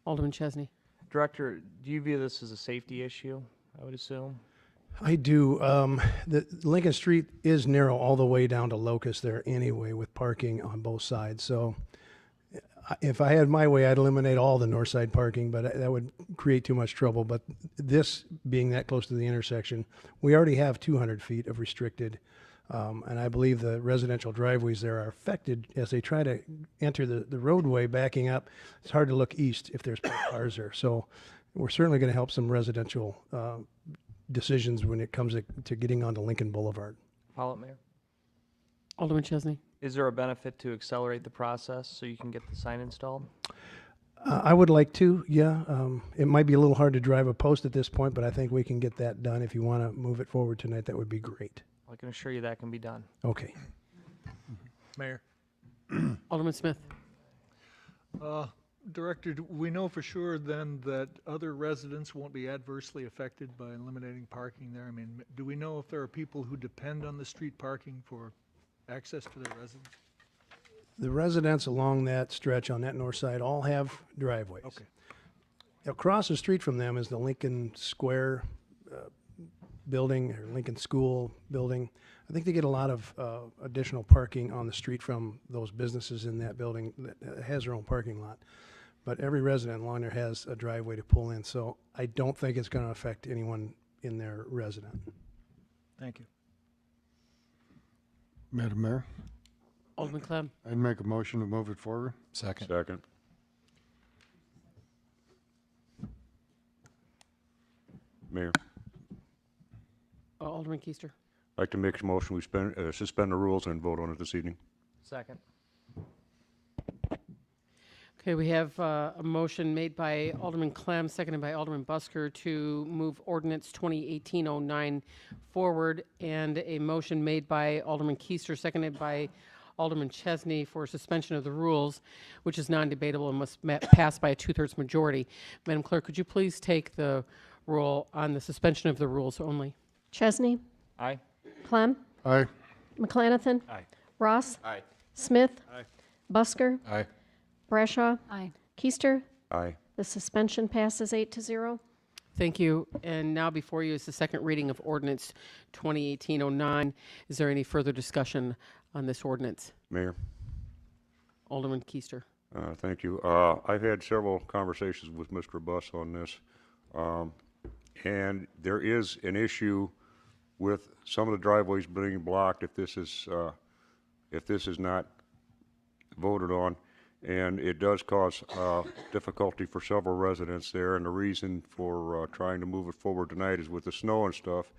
Alderman Chesney. Director, do you view this as a safety issue, I would assume? I do. The Lincoln Street is narrow all the way down to Locust there anyway, with parking on both sides. So if I had my way, I'd eliminate all the north side parking, but that would create too much trouble. But this being that close to the intersection, we already have 200 feet of restricted, and I believe the residential driveways there are affected as they try to enter the roadway backing up. It's hard to look east if there's cars there. So we're certainly going to help some residential decisions when it comes to getting onto Lincoln Boulevard. Follow-up, Mayor. Alderman Chesney. Is there a benefit to accelerate the process so you can get the sign installed? I would like to, yeah. It might be a little hard to drive a post at this point, but I think we can get that done. If you want to move it forward tonight, that would be great. I can assure you that can be done. Okay. Mayor. Alderman Smith. Director, do we know for sure then that other residents won't be adversely affected by eliminating parking there? I mean, do we know if there are people who depend on the street parking for access to their residence? The residents along that stretch on that north side all have driveways. Okay. across the street from them is the Lincoln Square building, or Lincoln School building. I think they get a lot of additional parking on the street from those businesses in that building that has their own parking lot. But every resident along there has a driveway to pull in, so I don't think it's going to affect anyone in their resident. Thank you. Madam Mayor, Alderman Clem. I'd make a motion to move it forward. Second. Second. Mayor, Alderman Keister. I'd like to make a motion, we suspend the rules and vote on it this evening. Second. Okay, we have a motion made by Alderman Clem, seconded by Alderman Busker to move ordinance 2018-09 forward, and a motion made by Alderman Keister, seconded by Alderman Chesney for suspension of the rules, which is non-debatable and must pass by a 2/3 majority. Madam Clerk, could you please take the roll on the suspension of the rules only? Chesney. Aye. Clem. Aye. McClanathan. Aye. Ross. Aye. Smith. Aye. Busker. Aye. Brashaw. Aye. Keister. Aye. The suspension passes 8-0. Thank you. And now before you is the second reading of ordinance 2018-09. Is there any further discussion on this ordinance? Mayor, Alderman Keister. thank you. I've had several conversations with Mr. Buss on this, and there is an issue with some of the driveways being blocked if this is not voted on, and it does cause difficulty for several residents there. And the reason for trying to move it forward tonight is with the snow and stuff.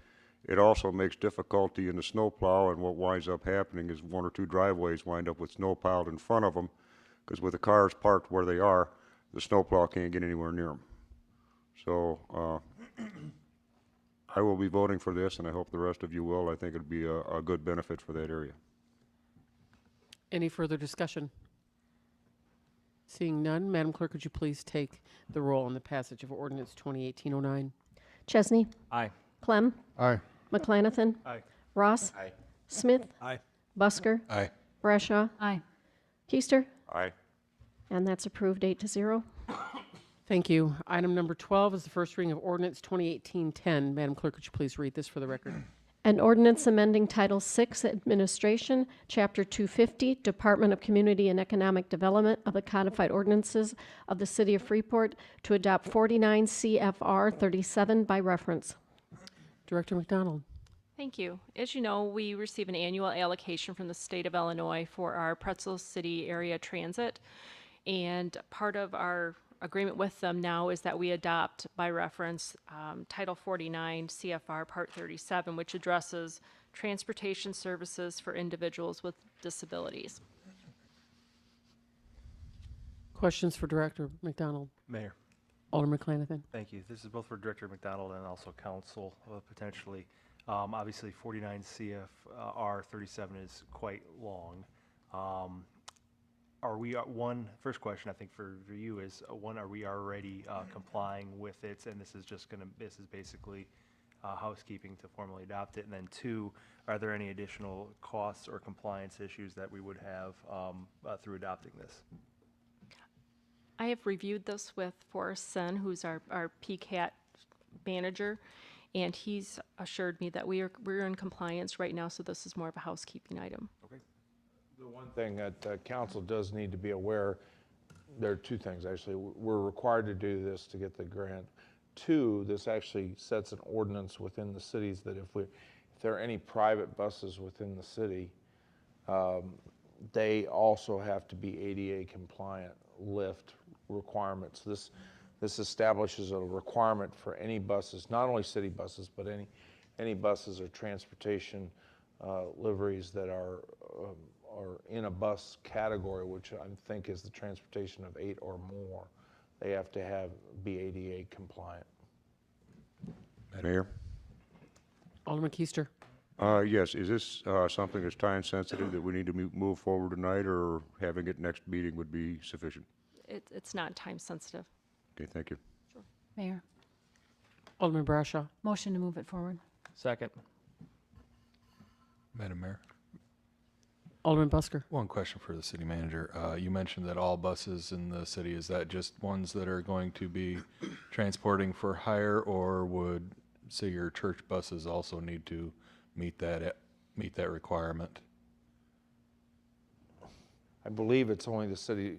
It also makes difficulty in the snowplow, and what winds up happening is one or two driveways wind up with snow piled in front of them, because with the cars parked where they are, the snowplow can't get anywhere near them. So I will be voting for this, and I hope the rest of you will. I think it'd be a good benefit for that area. Any further discussion? Seeing none, Madam Clerk, could you please take the roll on the passage of ordinance 2018-09? Chesney. Aye. Clem. Aye. McClanathan. Aye. Ross. Aye. Smith. Aye. Busker. Aye. Brashaw. Aye. Keister. Aye. And that's approved 8-0. Thank you. Item number 12 is the first reading of ordinance 2018-10. Madam Clerk, could you please read this for the record? An ordinance amending Title VI Administration, Chapter 250, Department of Community and Economic Development of the Codified Ordinances of the City of Freeport to adopt 49 CFR 37 by reference. Director McDonald. Thank you. As you know, we receive an annual allocation from the state of Illinois for our Pretzel City area transit. And part of our agreement with them now is that we adopt by reference Title 49 CFR Part 37, which addresses transportation services for individuals with disabilities. Questions for Director McDonald? Mayor, Alderman McClanathan. thank you. This is both for Director McDonald and also council, potentially. Obviously, 49 CFR 37 is quite long. Are we, first question I think for you is, one, are we already complying with it? And this is basically housekeeping to formally adopt it. And then two, are there any additional costs or compliance issues that we would have through adopting this? I have reviewed this with Forrest Sen, who's our PCAT manager, and he's assured me that we're in compliance right now, so this is more of a housekeeping item. Okay. The one thing that council does need to be aware, there are two things actually. We're required to do this to get the grant. Two, this actually sets an ordinance within the cities that if there are any private buses within the city, they also have to be ADA compliant lift requirements. This establishes a requirement for any buses, not only city buses, but any buses or transportation liveries that are in a bus category, which I think is the transportation of 8 or more. They have to be ADA compliant. Mayor? Alderman Keister. Yes, is this something that's time sensitive that we need to move forward tonight, or having it next meeting would be sufficient? It's not time sensitive. Okay, thank you. Mayor, Alderman Brashaw. motion to move it forward. Second. Madam Mayor? Alderman Busker. One question for the city manager. You mentioned that all buses in the city, is that just ones that are going to be transporting for hire, or would, say, your church buses also need to meet that requirement? I believe it's only the city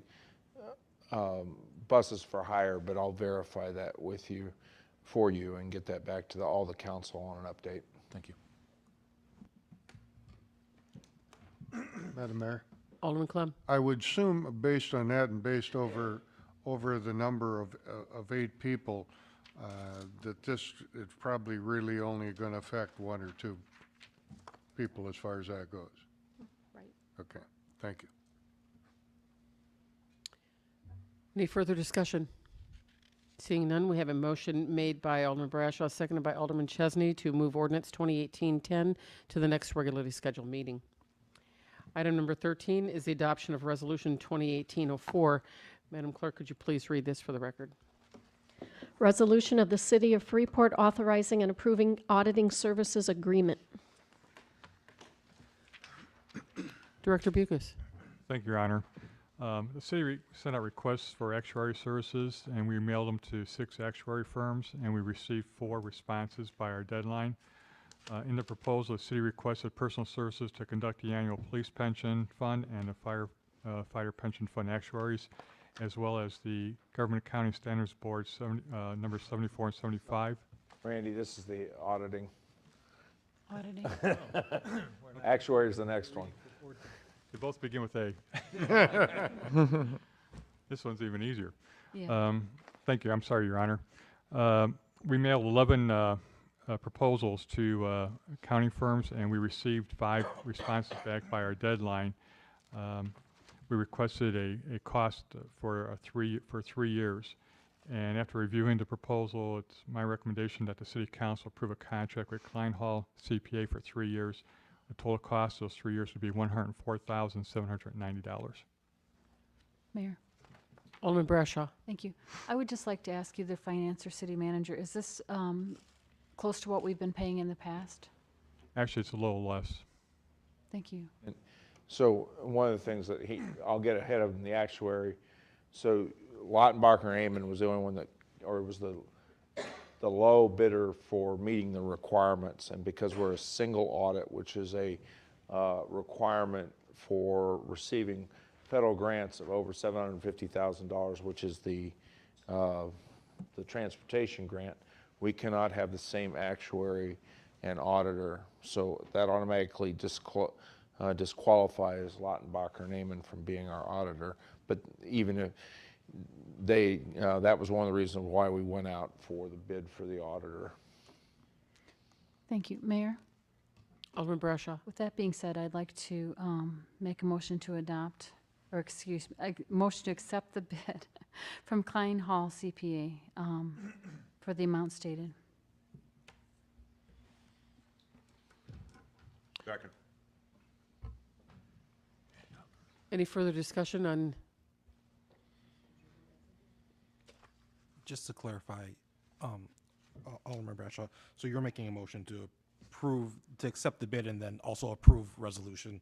buses for hire, but I'll verify that with you, for you, and get that back to all the council on an update. Thank you. Madam Mayor? Alderman Clem. I would assume, based on that and based over the number of 8 people, that this is probably really only going to affect 1 or 2 people as far as that goes. Right. Okay, thank you. Any further discussion? Seeing none, we have a motion made by Alderman Brashaw, seconded by Alderman Chesney to move ordinance 2018-10 to the next regularly scheduled meeting. Item number 13 is the adoption of Resolution 2018-04. Madam Clerk, could you please read this for the record? Resolution of the City of Freeport authorizing and approving auditing services agreement. Director Bucus. Thank you, Your Honor. The city sent out requests for actuary services, and we mailed them to 6 actuary firms, and we received 4 responses by our deadline. In the proposal, the city requested personal services to conduct the annual police pension fund and the firefighter pension fund actuaries, as well as the Government Accounting Standards Board numbers 74 and 75. Randy, this is the auditing. Auditing. Actuary is the next one. They both begin with A. This one's even easier. Yeah. Thank you. I'm sorry, Your Honor. We mailed 11 proposals to accounting firms, and we received 5 responses back by our deadline. We requested a cost for 3 years. And after reviewing the proposal, it's my recommendation that the City Council approve a contract with Klein Hall CPA for 3 years. The total cost of those 3 years would be $104,790. Mayor. Alderman Brashaw. Thank you. I would just like to ask you, the finance or city manager, is this close to what we've been paying in the past? Actually, it's a little less. Thank you. And so one of the things that I'll get ahead of him, the actuary. So Lautenbacher and Amon was the only one that, or was the low bidder for meeting the requirements. And because we're a single audit, which is a requirement for receiving federal grants of over $750,000, which is the transportation grant, we cannot have the same actuary and auditor. So that automatically disqualifies Lautenbacher and Amon from being our auditor. But even if that was one of the reasons why we went out for the bid for the auditor. Thank you. Mayor? Alderman Brashaw. With that being said, I'd like to make a motion to adopt, or excuse me, a motion to accept the bid from Klein Hall CPA for the amount stated. Second. Any further discussion on? Just to clarify, Alderman Bradshaw, so you're making a motion to accept the bid and then also approve Resolution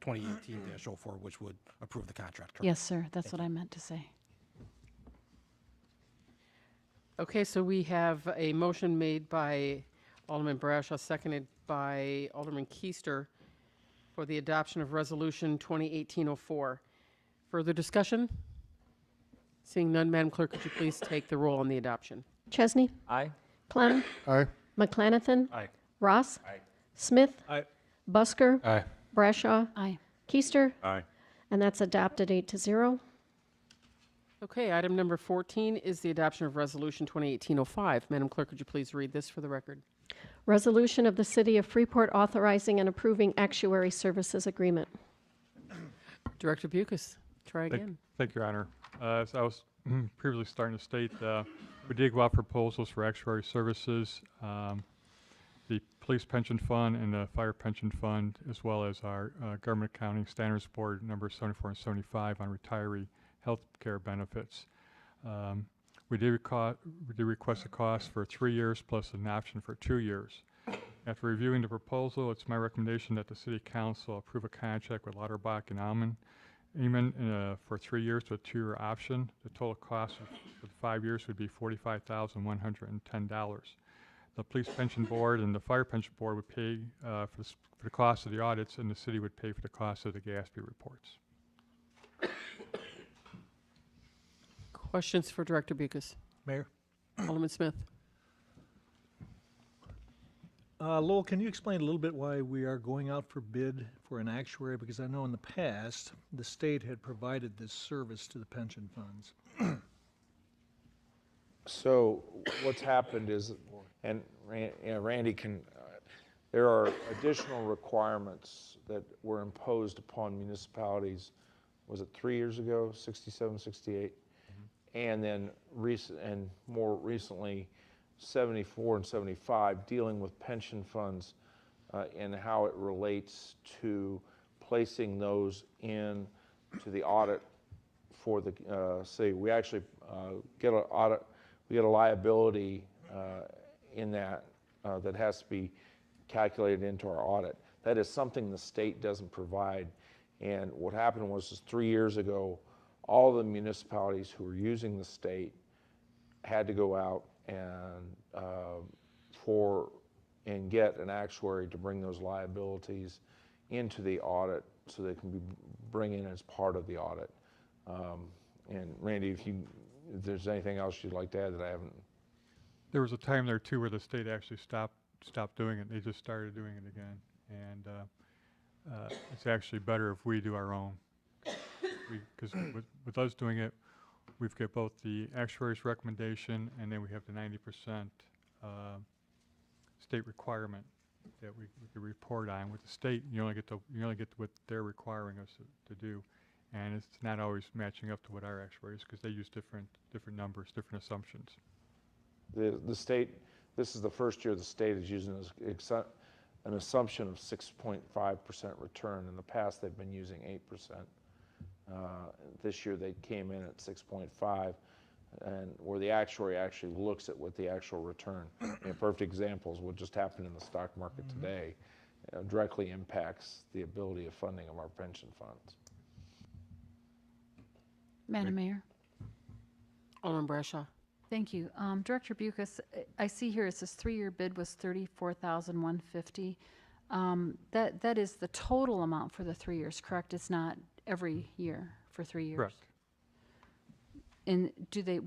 2018-04, which would approve the contract, correct? Yes, sir. That's what I meant to say. Okay, so we have a motion made by Alderman Brashaw, seconded by Alderman Keister for the adoption of Resolution 2018-04. Further discussion? Seeing none, Madam Clerk, could you please take the roll on the adoption? Chesney. Aye. Clem. Aye. McClanathan. Aye. Ross. Aye. Smith. Aye. Busker. Aye. Brashaw. Aye. Keister. Aye. And that's adopted 8-0. Okay, item number 14 is the adoption of Resolution 2018-05. Madam Clerk, could you please read this for the record? Resolution of the City of Freeport authorizing and approving actuary services agreement. Director Bucus, try again. Thank you, Your Honor. As I was previously starting to state, we did go out for proposals for actuary services, the police pension fund and the fire pension fund, as well as our Government Accounting Standards Board number 74 and 75 on retiree health care benefits. We did request a cost for 3 years plus an option for 2 years. After reviewing the proposal, it's my recommendation that the City Council approve a contract with Lauterbach and Eamon for 3 years with a 2-year option. The total cost for the 5 years would be $45,110. The Police Pension Board and the Fire Pension Board would pay for the cost of the audits, and the city would pay for the cost of the GASB reports. Questions for Director Bucus? Mayor? Alderman Smith? Lowell, can you explain a little bit why we are going out for bid for an actuary? Because I know in the past, the state had provided this service to the pension funds. So what's happened is, and Randy can, there are additional requirements that were imposed upon municipalities, was it 3 years ago, 67, 68? And then more recently, 74 and 75, dealing with pension funds and how it relates to placing those in to the audit for the city. We actually get an audit, we get a liability in that that has to be calculated into our audit. That is something the state doesn't provide. And what happened was just 3 years ago, all the municipalities who were using the state had to go out and get an actuary to bring those liabilities into the audit so they can be bring in as part of the audit. And Randy, if there's anything else you'd like to add that I haven't. There was a time there too where the state actually stopped doing it. They just started doing it again, and it's actually better if we do our own. Because with us doing it, we've got both the actuary's recommendation and then we have the 90% state requirement that we can report on. With the state, you only get what they're requiring us to do, and it's not always matching up to what our actuaries, because they use different numbers, different assumptions. The state, this is the first year the state is using an assumption of 6.5% return. In the past, they've been using 8%. This year they came in at 6.5, and where the actuary actually looks at what the actual return. A perfect example is what just happened in the stock market today. Directly impacts the ability of funding of our pension funds. Madam Mayor. Alderman Brashaw. Thank you. Director Bucus, I see here it says 3-year bid was $34,150. That is the total amount for the 3 years, correct? It's not every year for 3 years? Correct. And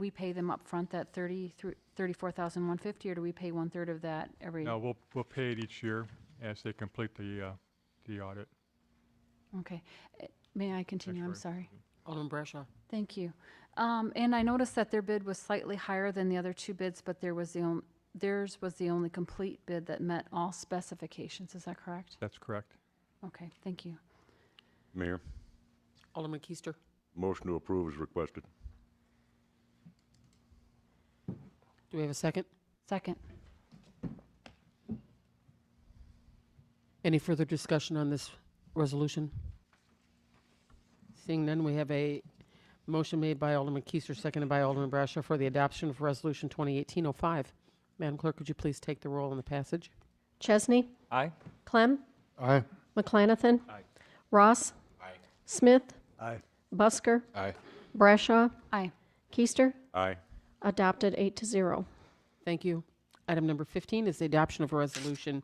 we pay them up front, that $34,150, or do we pay 1/3 of that every? No, we'll pay it each year as they complete the audit. Okay. May I continue? I'm sorry. Alderman Brashaw. Thank you. And I noticed that their bid was slightly higher than the other 2 bids, but theirs was the only complete bid that met all specifications. Is that correct? That's correct. Okay, thank you. Mayor, Alderman Keister. motion to approve is requested. Do we have a second? Second. Any further discussion on this resolution? Seeing none, we have a motion made by Alderman Keister, seconded by Alderman Brashaw for the adoption of Resolution 2018-05. Madam Clerk, could you please take the roll on the passage? Chesney? Aye. Clem? Aye. McClanathan? Aye. Ross? Aye. Smith? Aye. Busker? Aye. Brashaw? Aye. Keister? Aye. Adopted 8-0. Thank you. Item number 15 is the adoption of Resolution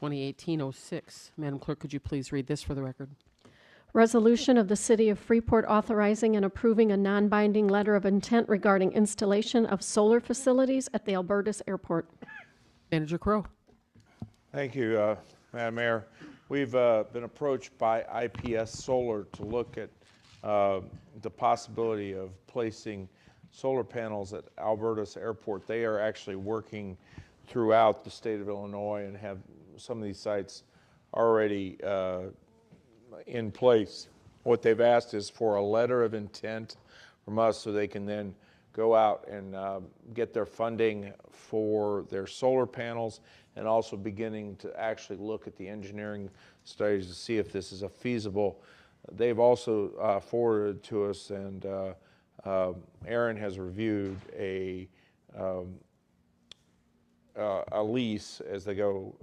2018-06. Madam Clerk, could you please read this for the record? Resolution of the City of Freeport authorizing and approving a non-binding letter of intent regarding installation of solar facilities at the Albertus Airport. Manager Crowe. Thank you, Madam Mayor. We've been approached by IPS Solar to look at the possibility of placing solar panels at Albertus Airport. They are actually working throughout the state of Illinois and have some of these sites already in place. What they've asked is for a letter of intent from us so they can then go out and get their funding for their solar panels, and also beginning to actually look at the engineering studies to see if this is a feasible. They've also forwarded to us, and Aaron has reviewed a a lease as they go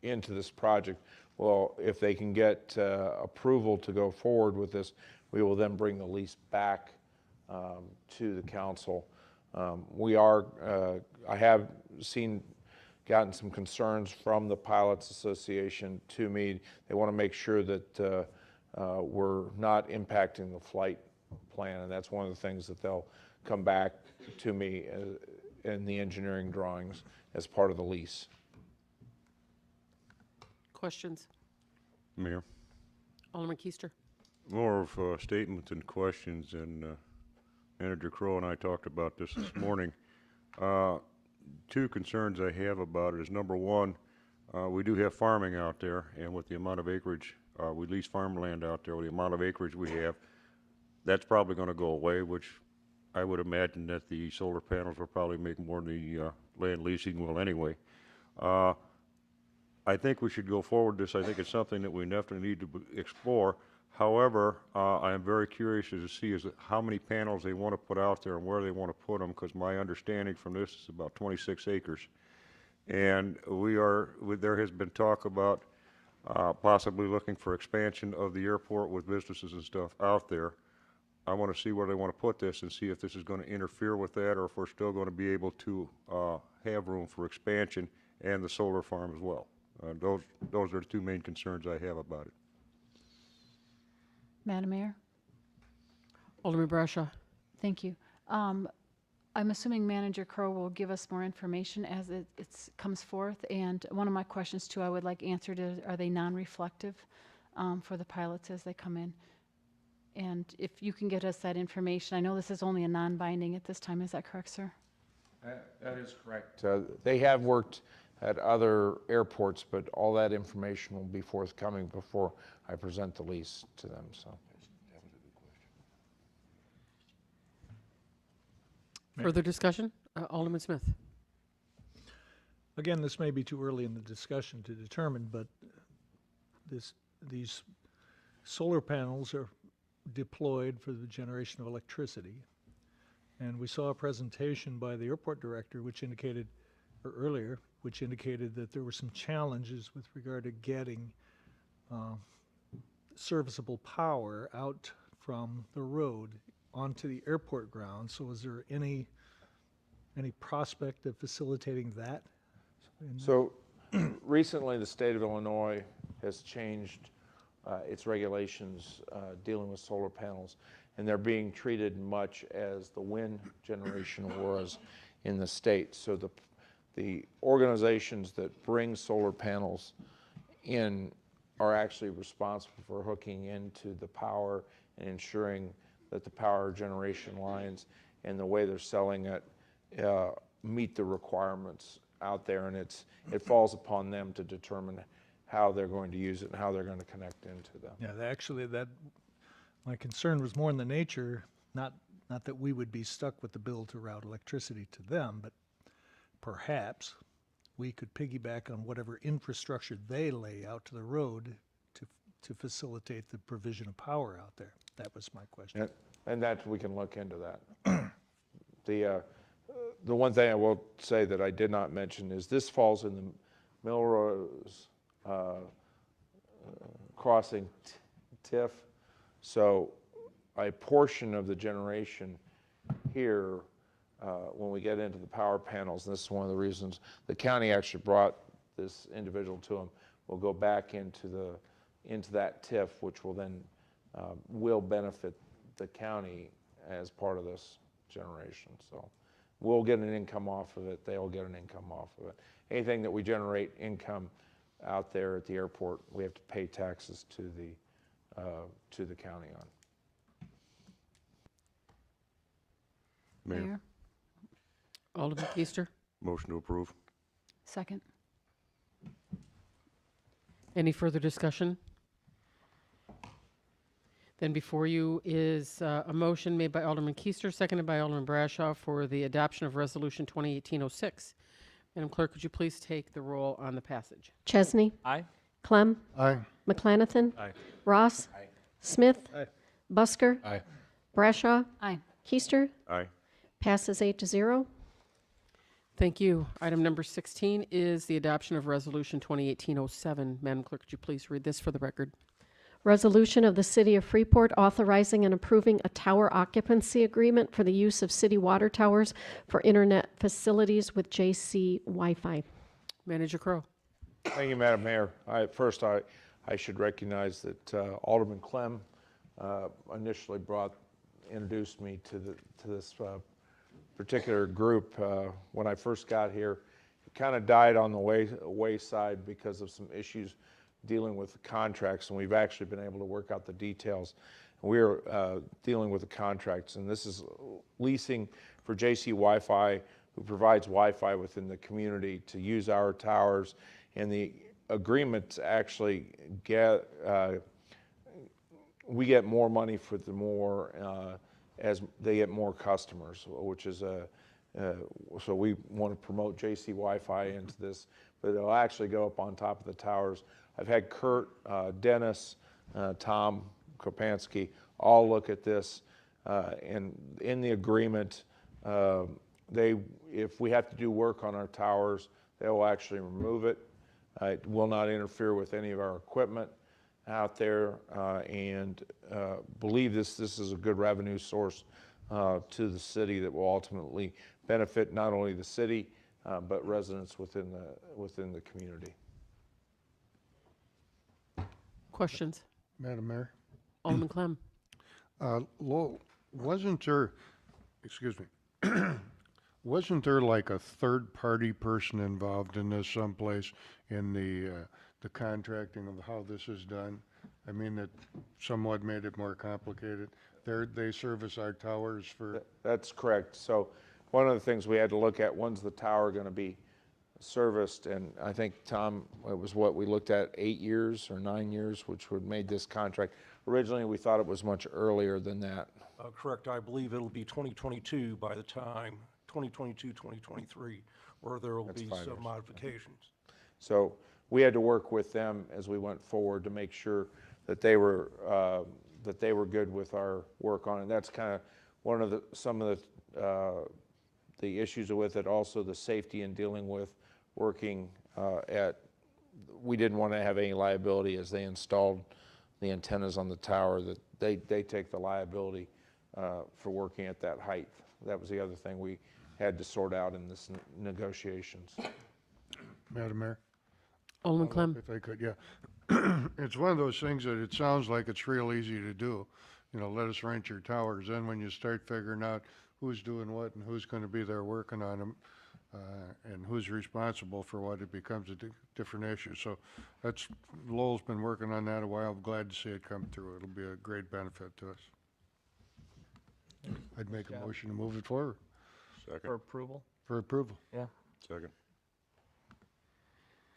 into this project. Well, if they can get approval to go forward with this, we will then bring the lease back to the council. I have gotten some concerns from the Pilots Association to me. They want to make sure that we're not impacting the flight plan, and that's one of the things that they'll come back to me in the engineering drawings as part of the lease. Questions? Mayor, Alderman Keister. more of statements and questions, and Manager Crowe and I talked about this morning. Two concerns I have about it is, number one, we do have farming out there, and with the amount of acreage, we lease farmland out there, with the amount of acreage we have, that's probably going to go away, which I would imagine that the solar panels will probably make more than the land leasing will anyway. I think we should go forward with this. I think it's something that we definitely need to explore. However, I am very curious to see is how many panels they want to put out there and where they want to put them, because my understanding from this is about 26 acres. And there has been talk about possibly looking for expansion of the airport with businesses and stuff out there. I want to see where they want to put this and see if this is going to interfere with that, or if we're still going to be able to have room for expansion and the solar farm as well. Those are the two main concerns I have about it. Madam Mayor? Alderman Brashaw. Thank you. I'm assuming Manager Crowe will give us more information as it comes forth. And one of my questions, too, I would like answered is, are they non-reflective for the pilots as they come in? And if you can get us that information, I know this is only a non-binding at this time. Is that correct, sir? That is correct. They have worked at other airports, but all that information will be forthcoming before I present the lease to them. So. Further discussion? Alderman Smith. Again, this may be too early in the discussion to determine, but these solar panels are deployed for the generation of electricity. And we saw a presentation by the airport director which indicated that there were some challenges with regard to getting serviceable power out from the road onto the airport ground. So is there any prospect of facilitating that? So recently the state of Illinois has changed its regulations dealing with solar panels, and they're being treated much as the wind generation was in the state. So the organizations that bring solar panels in are actually responsible for hooking into the power and ensuring that the power generation lines and the way they're selling it meet the requirements out there, and it falls upon them to determine how they're going to use it and how they're going to connect into them. Yeah, actually, my concern was more in the nature, not that we would be stuck with the bill to route electricity to them, but perhaps we could piggyback on whatever infrastructure they lay out to the road to facilitate the provision of power out there. That was my question. And that we can look into that. The one thing I will say that I did not mention is this falls in the Melrose Crossing TIF. So a portion of the generation here, when we get into the power panels, and this is one of the reasons the county actually brought this individual to them, will go back into that TIF, which will then will benefit the county as part of this generation. So we'll get an income off of it. They'll get an income off of it. Anything that we generate income out there at the airport, we have to pay taxes to the county on. Mayor. Alderman Keister. Motion to approve. Second. Any further discussion? Then before you is a motion made by Alderman Keister, seconded by Alderman Brashaw for the adoption of Resolution 2018-06. Madam Clerk, would you please take the roll on the passage? Chesney. Aye. Clem. Aye. McClanathan. Aye. Ross. Smith. Aye. Busker. Aye. Brashaw. Aye. Keister. Aye. Passes 8-0. Thank you. Item number 16 is the adoption of Resolution 2018-07. Madam Clerk, could you please read this for the record? Resolution of the City of Freeport authorizing and approving a tower occupancy agreement for the use of city water towers for internet facilities with JC Wi-Fi. Manager Crowe. Thank you, Madam Mayor. First, I should recognize that Alderman Clem initially introduced me to this particular group when I first got here. It kind of died on the wayside because of some issues dealing with the contracts, and we've actually been able to work out the details. We're dealing with the contracts, and this is leasing for JC Wi-Fi, who provides Wi-Fi within the community to use our towers, and the agreements actually we get more money for the more as they get more customers, which is so we want to promote JC Wi-Fi into this, but it'll actually go up on top of the towers. I've had Kurt, Dennis, Tom Kropansky all look at this, and in the agreement, if we have to do work on our towers, they will actually remove it. It will not interfere with any of our equipment out there, and believe this is a good revenue source to the city that will ultimately benefit not only the city but residents within the community. Questions? Madam Mayor? Alderman Clem. Lowell, wasn't there, excuse me, wasn't there like a third-party person involved in this someplace in the contracting of how this is done? I mean, it somewhat made it more complicated. They service our towers for... That's correct. So one of the things we had to look at, when's the tower going to be serviced? And I think, Tom, it was what we looked at, 8 years or 9 years, which would made this contract. Originally, we thought it was much earlier than that. Correct. I believe it'll be 2022 by the time, 2022, 2023, where there will be some modifications. So we had to work with them as we went forward to make sure that they were good with our work on it. That's kind of one of some of the issues with it. Also, the safety in dealing with working we didn't want to have any liability as they installed the antennas on the tower, that they take the liability for working at that height. That was the other thing we had to sort out in this negotiations. Madam Mayor? Alderman Clem. If I could, yeah. It's one of those things that it sounds like it's real easy to do. You know, let us rent your towers. Then when you start figuring out who's doing what and who's going to be there working on them, and who's responsible for what, it becomes a different issue. So that's, Lowell's been working on that a while. I'm glad to see it come through. It'll be a great benefit to us. I'd make a motion to move it forward. For Second. approval? For approval. Yeah. Second.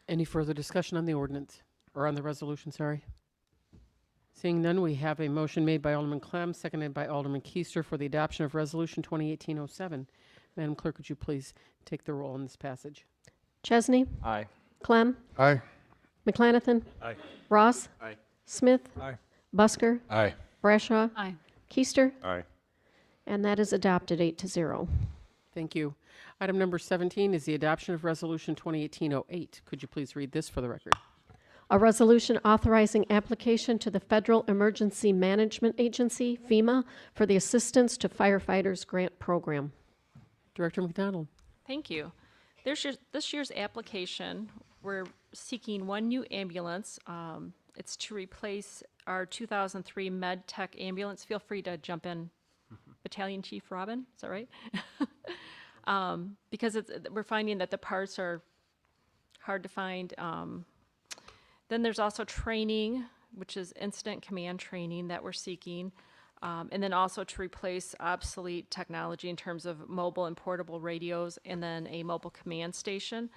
Any further discussion on the ordinance, or on the resolution, sorry? Seeing none, we have a motion made by Alderman Clem, seconded by Alderman Keister for the adoption of Resolution 2018-07. Madam Clerk, would you please take the roll on this passage? Chesney. Aye. Clem. Aye. McClanathan. Aye. Ross. Aye. Smith. Aye. Busker. Aye. Brashaw. Aye. Keister. Aye. And that is adopted 8-0. Thank you. Item number 17 is the adoption of Resolution 2018-08. Could you please read this for the record? A resolution authorizing application to the Federal Emergency Management Agency, FEMA, for the Assistance to Firefighters Grant Program. Director McDonald. Thank you. This year's application, we're seeking one new ambulance. It's to replace our 2003 Med Tech ambulance. Feel free to jump in, Battalion Chief Robin, is that right? Because we're finding that the parts are hard to find. Then there's also training, which is incident command training that we're seeking. And then also to replace obsolete technology in terms of mobile and portable radios, and then a mobile command station.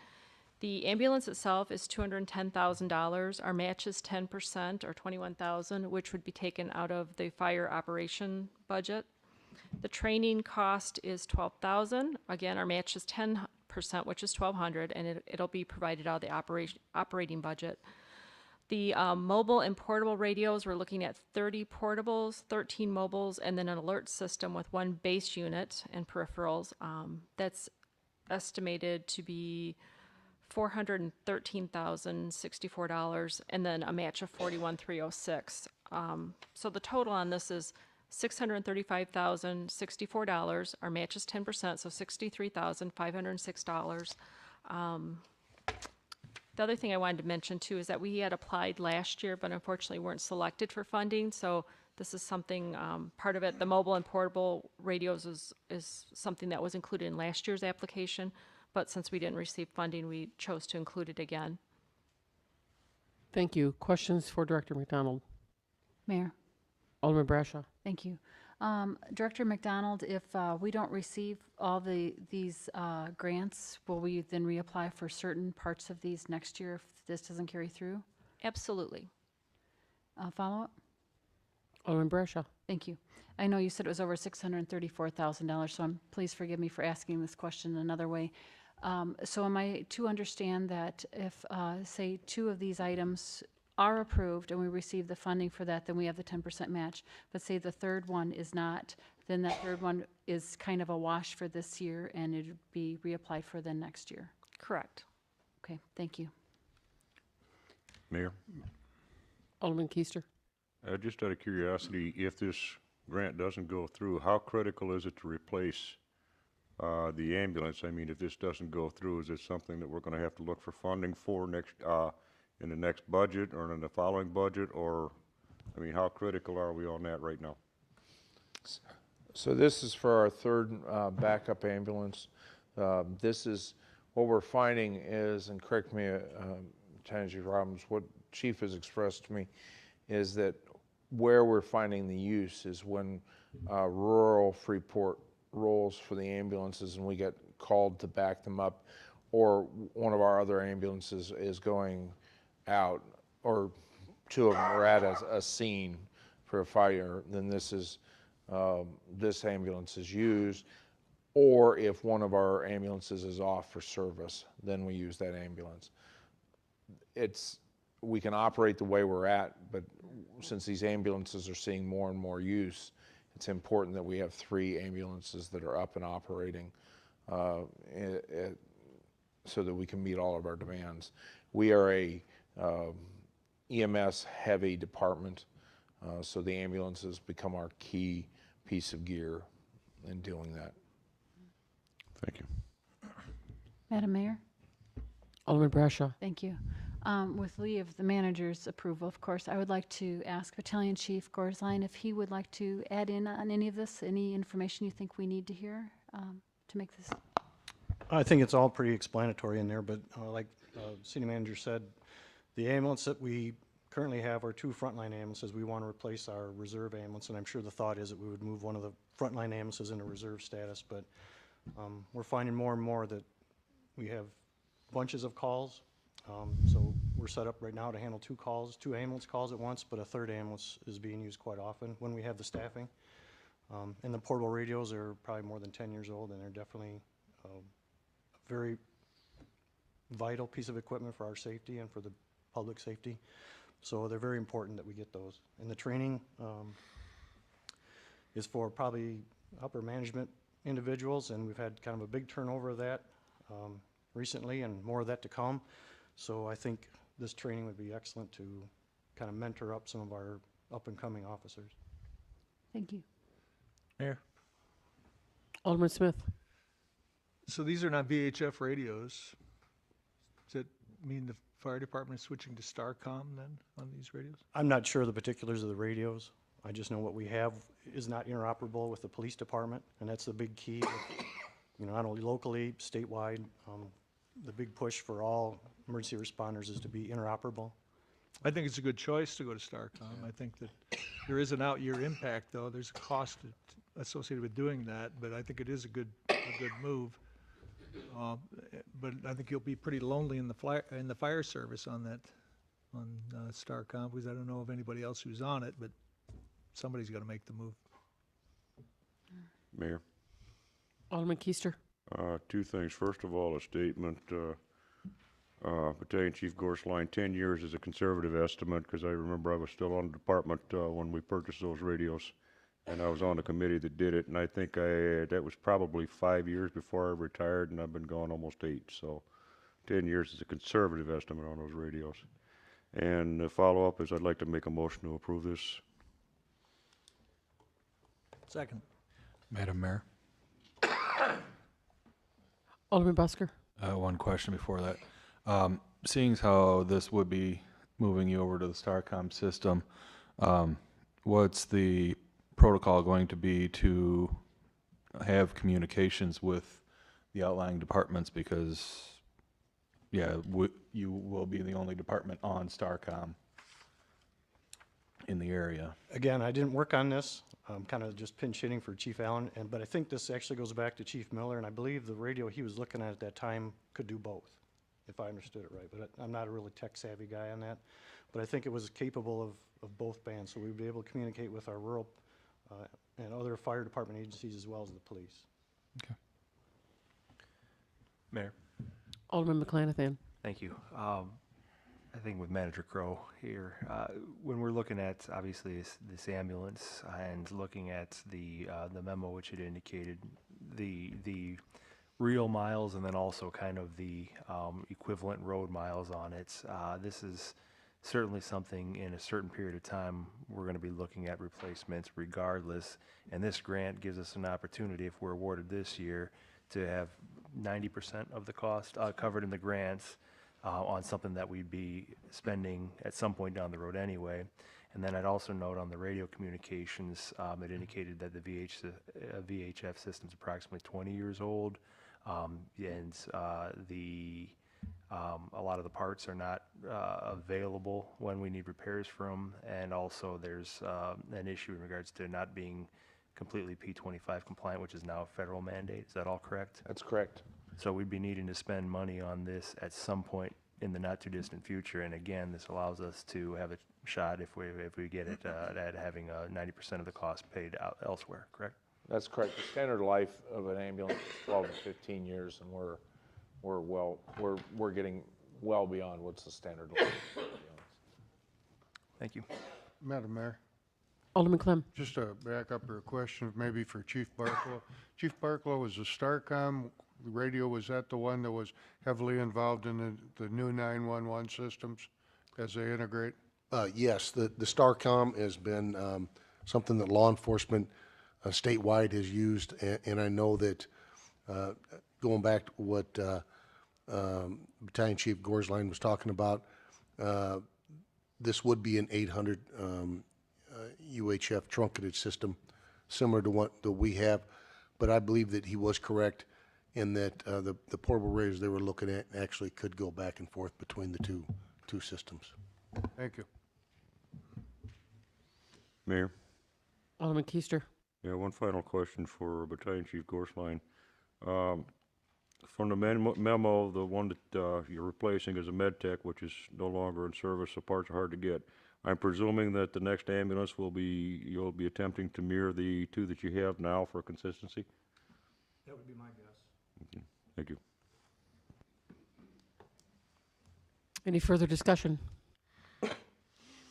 The ambulance itself is $210,000. Our match is 10%, or $21,000, which would be taken out of the fire operation budget. The training cost is $12,000. Again, our match is 10%, which is $1,200, and it'll be provided out of the operating budget. The mobile and portable radios, we're looking at 30 portables, 13 mobiles, and then an alert system with one base unit and peripherals. That's estimated to be $413,064, and then a match of $41,306. So the total on this is $635,064. Our match is 10%, so $63,506. The other thing I wanted to mention too is that we had applied last year, but unfortunately weren't selected for funding. So this is something, part of it, the mobile and portable radios is something that was included in last year's application. But since we didn't receive funding, we chose to include it again. Thank you. Questions for Director McDonald? Mayor. Alderman Brashaw. Thank you. Director McDonald, if we don't receive all these grants, will we then reapply for certain parts of these next year if this doesn't carry through? Absolutely. Follow-up? Alderman Brashaw. Thank you. I know you said it was over $634,000, so please forgive me for asking this question another way. So am I to understand that if, say, 2 of these items are approved and we receive the funding for that, then we have the 10% match, but say the third one is not, then that third one is kind of a wash for this year and it would be reapplied for then next year? Correct. Okay, thank you. Mayor? Alderman Keister. Just out of curiosity, if this grant doesn't go through, how critical is it to replace the ambulance? I mean, if this doesn't go through, is it something that we're going to have to look for funding for next in the next budget or in the following budget? Or, I mean, how critical are we on that right now? So this is for our third backup ambulance. This is, what we're finding is, and correct me, Lieutenant Robbins, what Chief has expressed to me is that where we're finding the use is when rural Freeport rolls for the ambulances and we get called to back them up, or one of our other ambulances is going out, or 2 of them are at a scene for a fire, then this ambulance is used. Or if one of our ambulances is off for service, then we use that ambulance. We can operate the way we're at, but since these ambulances are seeing more and more use, it's important that we have 3 ambulances that are up and operating so that we can meet all of our demands. We are a EMS-heavy department, so the ambulances become our key piece of gear in doing that. Thank you. Madam Mayor? Alderman Brashaw. Thank you. With leave the manager's approval, of course, I would like to ask Battalion Chief Gorsline if he would like to add in on any of this, any information you think we need to hear to make this. I think it's all pretty explanatory in there, but like City Manager said, the ambulance that we currently have are 2 frontline ambulances. We want to replace our reserve ambulance, and I'm sure the thought is that we would move one of the frontline ambulances into reserve status, but we're finding more and more that we have bunches of calls. So we're set up right now to handle 2 ambulance calls at once, but a third ambulance is being used quite often when we have the staffing. And the portable radios are probably more than 10 years old, and they're definitely a very vital piece of equipment for our safety and for the public safety. So they're very important that we get those. And the training is for probably upper management individuals, and we've had kind of a big turnover of that recently, and more of that to come. So I think this training would be excellent to kind of mentor up some of our up-and-coming officers. Thank you. Mayor? Alderman Smith. So these are not VHF radios. Does that mean the fire department is switching to STARCOM then on these radios? I'm not sure the particulars of the radios. I just know what we have is not interoperable with the police department, and that's the big key. Not only locally, statewide, the big push for all emergency responders is to be interoperable. I think it's a good choice to go to STARCOM. I think that there is an out-year impact, though. There's a cost associated with doing that, but I think it is a good move. But I think you'll be pretty lonely in the fire service on STARCOM, because I don't know of anybody else who's on it, but somebody's got to make the move. Mayor? Alderman Keister. 2 things. First of all, a statement. Battalion Chief Gorsline, 10 years is a conservative estimate, because I remember I was still on the department when we purchased those radios, and I was on the committee that did it, and I think that was probably 5 years before I retired, and I've been gone almost 8, so 10 years is a conservative estimate on those radios. And the follow-up is I'd like to make a motion to approve this. Second. Madam Mayor, Alderman Busker? one question before that. Seeing as how this would be moving you over to the Starcom system, what's the protocol going to be to have communications with the outlying departments? Because, yeah, you will be the only department on Starcom in the area. Again, I didn't work on this. I'm kind of just pinch hitting for Chief Allen, but I think this actually goes back to Chief Miller, and I believe the radio he was looking at that time could do both, if I understood it right. But I'm not a really tech-savvy guy on that. But I think it was capable of both bands, so we'd be able to communicate with our rural and other fire department agencies as well as the police. Okay. Mayor. Alderman McClanathan? Thank you. I think with Manager Crow here, when we're looking at obviously this ambulance and looking at the memo which it indicated the real miles and then also kind of the equivalent road miles on it, this is certainly something in a certain period of time we're going to be looking at replacements regardless, and this grant gives us an opportunity, if we're awarded this year, to have 90% of the cost covered in the grants on something that we'd be spending at some point down the road anyway. And then I'd also note on the radio communications, it indicated that the VHF system's approximately 20 years old, and a lot of the parts are not available when we need repairs from, and also there's an issue in regards to not being completely P25 compliant, which is now a federal mandate. Is that all correct? That's correct. So we'd be needing to spend money on this at some point in the not too distant future, and again, this allows us to have a shot if we get it at having 90% of the cost paid out elsewhere. Correct? That's correct. The standard life of an ambulance is 12 to 15 years, and we're getting well beyond what's the standard life. Thank you. Madam Mayor, Alderman Clem? just to back up a question maybe for Chief Barklow. Chief Barklow, was the Starcom radio, was that the one that was heavily involved in the new 911 systems as they integrate? Yes, the Starcom has been something that law enforcement statewide has used, and I know that going back to what Battalion Chief Gorsline was talking about, this would be an 800 UHF truncated system, similar to what that we have, but I believe that he was correct in that the portable radios they were looking at actually could go back and forth between the two systems. Thank you. Mayor? Alderman Keister? Yeah, one final question for Battalion Chief Gorsline. From the memo, the one that you're replacing is a MedTech, which is no longer in service, so parts are hard to get. I'm presuming that the next ambulance you'll be attempting to mirror the two that you have now for consistency? That would be my guess. Okay. Thank you. Any further discussion?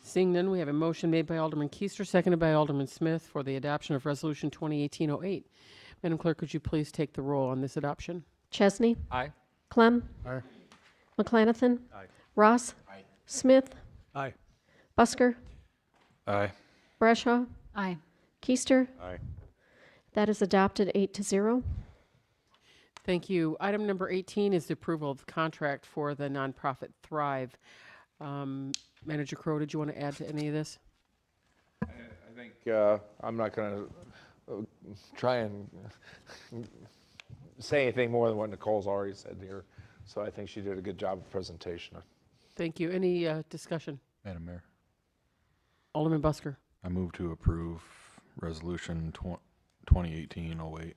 Seeing none, we have a motion made by Alderman Keister, seconded by Alderman Smith for the adoption of Resolution 2018-08. Madam Clerk, would you please take the roll on this adoption? Chesney? Aye. Clem? Aye. McClanathan? Aye. Ross? Aye. Smith? Aye. Busker? Aye. Brashaw? Aye. Keister? Aye. That is adopted 8-0. Thank you. Item number 18 is the approval of the contract for the nonprofit Thrive. Manager Crow, did you want to add to any of this? I think I'm not going to try and say anything more than what Nicole's already said here, so I think she did a good job of presentation. Thank you. Any discussion? Madam Mayor, Alderman Busker? I move to approve Resolution 2018-08.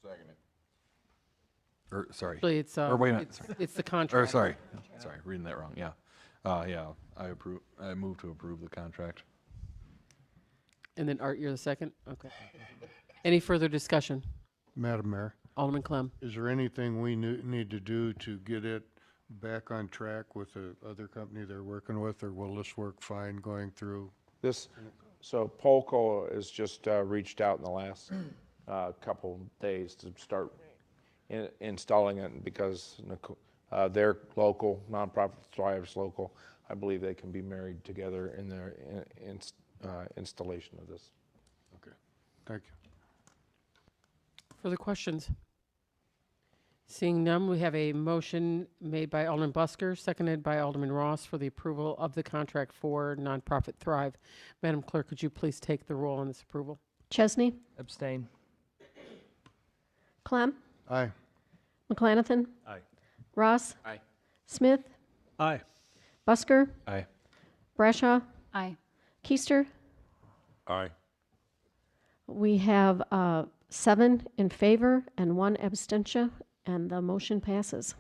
Second it. Or, sorry. Actually, it's, Or wait a minute. it's the Or, contract. sorry, reading that wrong, yeah. Yeah, I move to approve the contract. And then Art, you're the second? Okay. Any further discussion? Madam Mayor, Alderman Clem? is there anything we need to do to get it back on track with the other company they're working with, or will this work fine going through? This So Polco has just reached out in the last couple days to start installing it because they're local, Nonprofit Thrive's local. I believe they can be married together in their installation of this. Okay, thank you. Further questions? Seeing none, we have a motion made by Alderman Busker, seconded by Alderman Ross for the approval of the contract for Nonprofit Thrive. Madam Clerk, could you please take the roll on this approval? Chesney, Abstain. Clem, Aye. McClanathan, Aye. Ross, Aye. Smith, Aye. Busker, Aye. Brashaw, Aye. Keister. Aye. We have 7 in favor and 1 abstention, and the motion passes.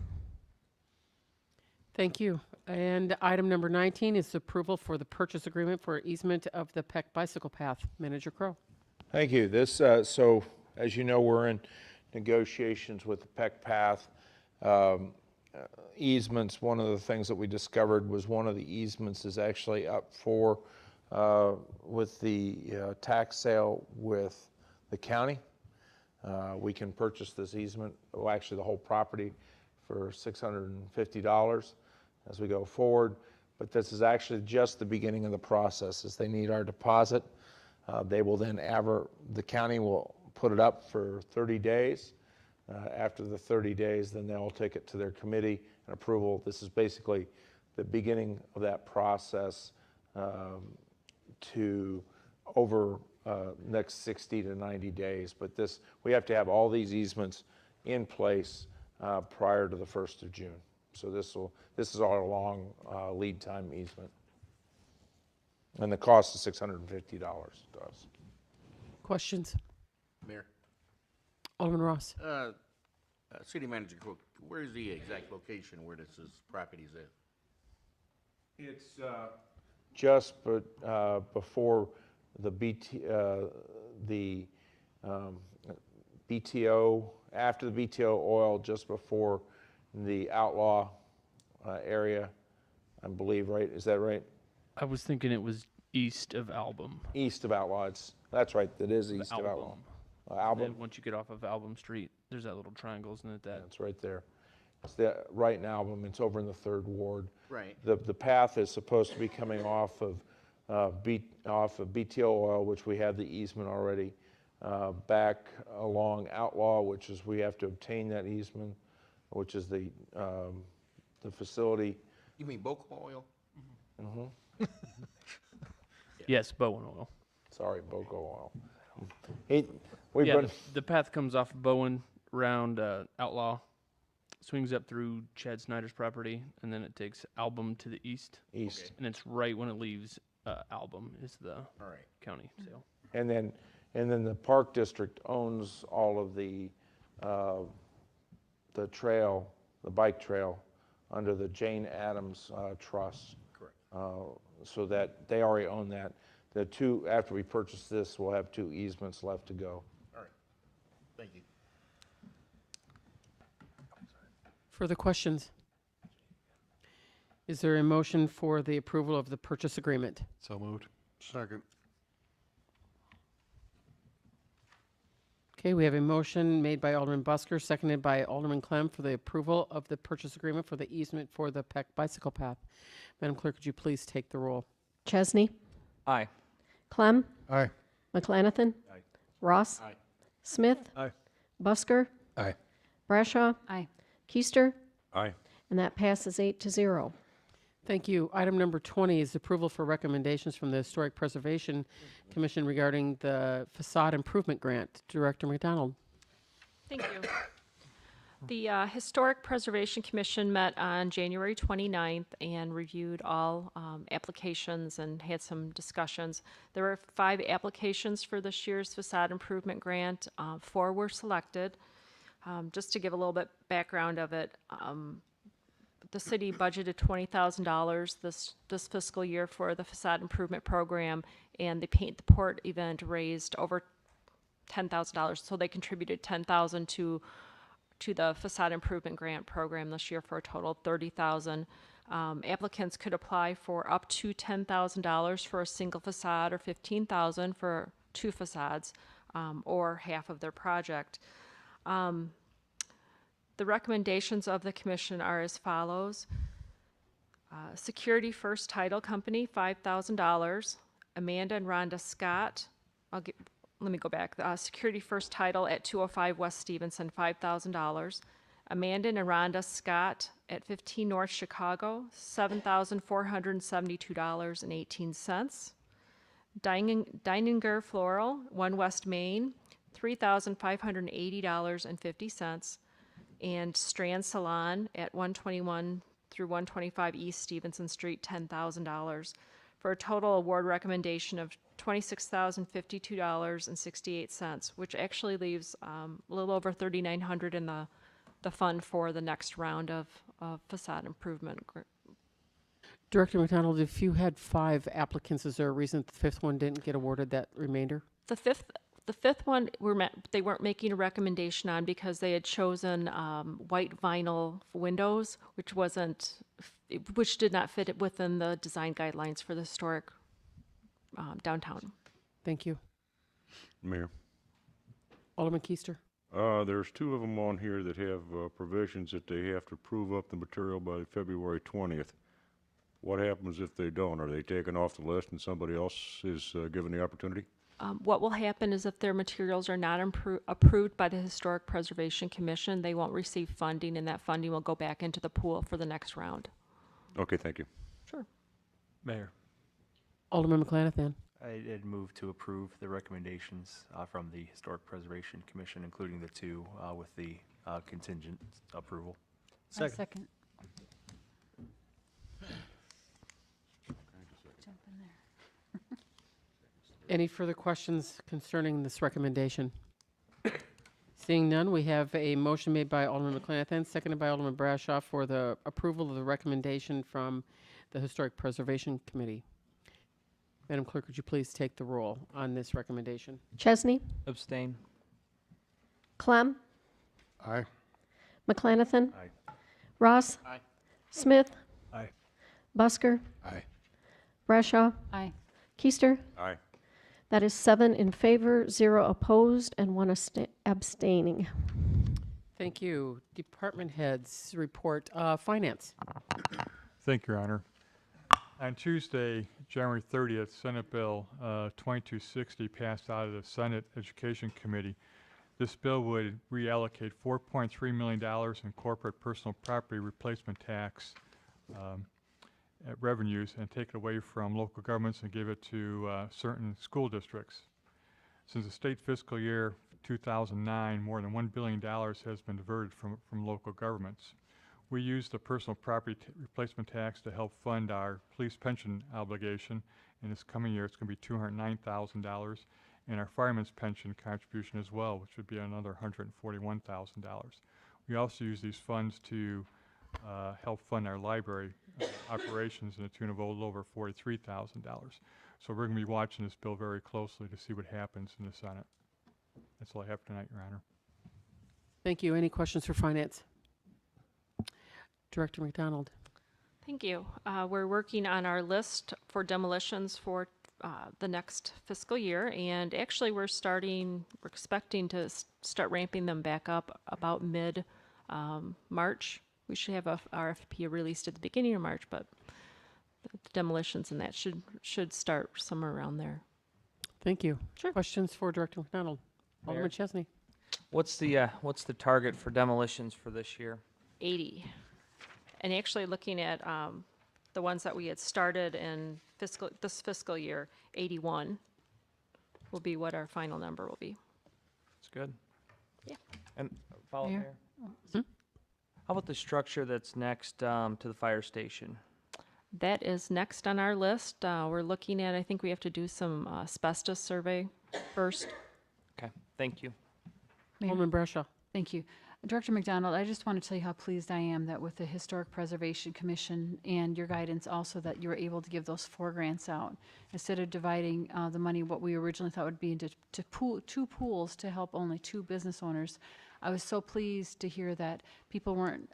Thank you. And item number 19 is approval for the purchase agreement for easement of the Peck Bicycle Path. Manager Crow. Thank you. This, so as you know, we're in negotiations with the Peck Path. Easements, one of the things that we discovered was one of the easements is actually up for, with the tax sale with the county. We can purchase this easement, well, actually the whole property, for $650 as we go forward. But this is actually just the beginning of the process, as they need our deposit. They will then the county will put it up for 30 days. After the 30 days, then they'll take it to their committee and approval. This is basically the beginning of that process to over next 60 to 90 days. But this, we have to have all these easements in place prior to the 1st of June. So this is our long lead time easement. And the cost is $650 to us. Questions? Mayor. Alderman Ross. City Manager Cook, where is the exact location where this property is at? It's just before the BTO, after the BTO oil, just before the Outlaw area, I believe, right? Is that right? I was thinking it was east of Album. East of Outlaw. That's right. That is east of Outlaw. Album. And once you get off of Album Street, there's that little triangle, isn't it? That's right there. It's right in Album. It's over in the 3rd Ward. Right. The path is supposed to be coming off of BTO oil, which we have the easement already, back along Outlaw, which is we have to obtain that easement, which is the facility. You mean Boca Oil? Mm-hmm. Yes, Bowen Oil. Sorry, Boca Oil. The path comes off Bowen, round Outlaw, swings up through Chad Snyder's property, and then it takes Album to the east. East. And it's right when it leaves Album is the county sale. And then the Park District owns all of the trail, the bike trail, under the Jane Addams Trust. Correct. So that they already own that. The two, after we purchase this, we'll have 2 easements left to go. All right. Thank you. Further questions? Is there a motion for the approval of the purchase agreement? So moved. Second. Okay, we have a motion made by Alderman Busker, seconded by Alderman Clem for the approval of the purchase agreement for the easement for the Peck Bicycle Path. Madam Clerk, could you please take the roll? Chesney, Aye. Clem, Aye. McClanathan, Aye. Ross, Aye. Smith, Aye. Busker, Aye. Brashaw, Aye. Keister, Aye. and that passes 8-0. Thank you. Item number 20 is approval for recommendations from the Historic Preservation Commission regarding the facade improvement grant. Director McDonald. Thank you. The Historic Preservation Commission met on January 29th and reviewed all applications and had some discussions. There were 5 applications for this year's facade improvement grant. 4 were selected. Just to give a little bit background of it, the city budgeted $20,000 this fiscal year for the facade improvement program, and the Paint the Port event raised over $10,000. So they contributed $10,000 to the facade improvement grant program this year for a total of $30,000. Applicants could apply for up to $10,000 for a single facade or $15,000 for 2 facades, or half of their project. The recommendations of the commission are as follows. Security First Title Company, $5,000. Amanda and Rhonda Scott, let me go back. Security First Title at 205 West Stevenson, $5,000. Amanda and Rhonda Scott at 15 North Chicago, $7,472.18. Deininger Floral, 1 West Main, $3,580.50. And Strand Salon at 121 through 125 East Stevenson Street, $10,000, for a total award recommendation of $26,052.68, which actually leaves a little over $3,900 in the fund for the next round of facade improvement. Director McDonald, if you had 5 applicants, is there a reason the 5th one didn't get awarded that remainder? The fifth one, they weren't making a recommendation on because they had chosen white vinyl windows, which did not fit within the design guidelines for the historic downtown. Thank you. Mayor. Alderman Keister. There's 2 of them on here that have provisions that they have to prove up the material by February 20th. What happens if they don't? Are they taken off the list and somebody else is given the opportunity? What will happen is if their materials are not approved by the Historic Preservation Commission, they won't receive funding, and that funding will go back into the pool for the next round. Okay, thank you. Sure. Mayor. Alderman McClanathan. I'd move to approve the recommendations from the Historic Preservation Commission, including the 2 with the contingent approval. Second. Second. Jump in there. Any further questions concerning this recommendation? Seeing none, we have a motion made by Alderman McClanathan, seconded by Alderman Brashaw for the approval of the recommendation from the Historic Preservation Committee. Madam Clerk, would you please take the roll on this recommendation? Chesney, Abstain. Clem, Aye. McClanathan. Aye. Ross. Aye. Smith. Aye. Busker. Aye. Brashaw. Aye. Keister. Aye. That is 7 in favor, 0 opposed, and 1 abstaining. Thank you. Department heads report. Finance. Thank you, Your Honor. On Tuesday, January 30th, Senate Bill 2260 passed out of the Senate Education Committee. This bill would reallocate $4.3 million in corporate personal property replacement tax revenues and take it away from local governments and give it to certain school districts. Since the state fiscal year 2009, more than $1 billion has been diverted from local governments. We use the personal property replacement tax to help fund our police pension obligation. In this coming year, it's going to be $209,000, and our fireman's pension contribution as well, which would be another $141,000. We also use these funds to help fund our library operations in the tune of a little over $43,000. So we're going to be watching this bill very closely to see what happens in the Senate. That's all I have tonight, Your Honor. Thank you. Any questions for Finance? Director McDonald. Thank you. We're working on our list for demolitions for the next fiscal year, and actually we're expecting to start ramping them back up about mid-March. We should have a RFP released at the beginning of March, but the demolitions and that should start somewhere around there. Thank you. Sure. Questions for Director McDonald? Alderman Mayor. Chesney. What's the target for demolitions for this year? 80. And actually looking at the ones that we had started in this fiscal year, 81 will be what our final number will be. That's good. Yeah. And follow Mayor? Mayor. How about the structure that's next to the fire station? That is next on our list. We're looking at, I think we have to do some asbestos survey first. Okay, thank you. Mayor. Alderman Brashaw. Thank you. Director McDonald, I just want to tell you how pleased I am that with the Historic Preservation Commission and your guidance also that you were able to give those 4 grants out. Instead of dividing the money, what we originally thought would be into 2 pools to help only 2 business owners. I was so pleased to hear that people weren't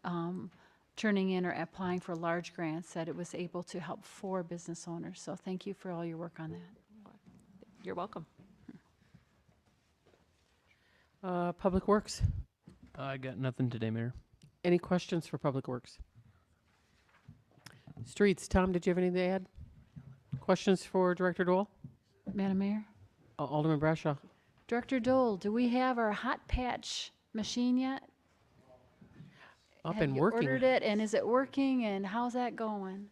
turning in or applying for large grants, that it was able to help 4 business owners. So thank you for all your work on that. You're welcome. Public Works. I got nothing today, Mayor. Any questions for Public Works? Streets. Tom, did you have anything to add? Questions for Director Dole? Madam Mayor? Alderman Bradshaw. Director Dole, do we have our hot patch machine yet? Up Have and you working. ordered it, and is it working, and how's that going?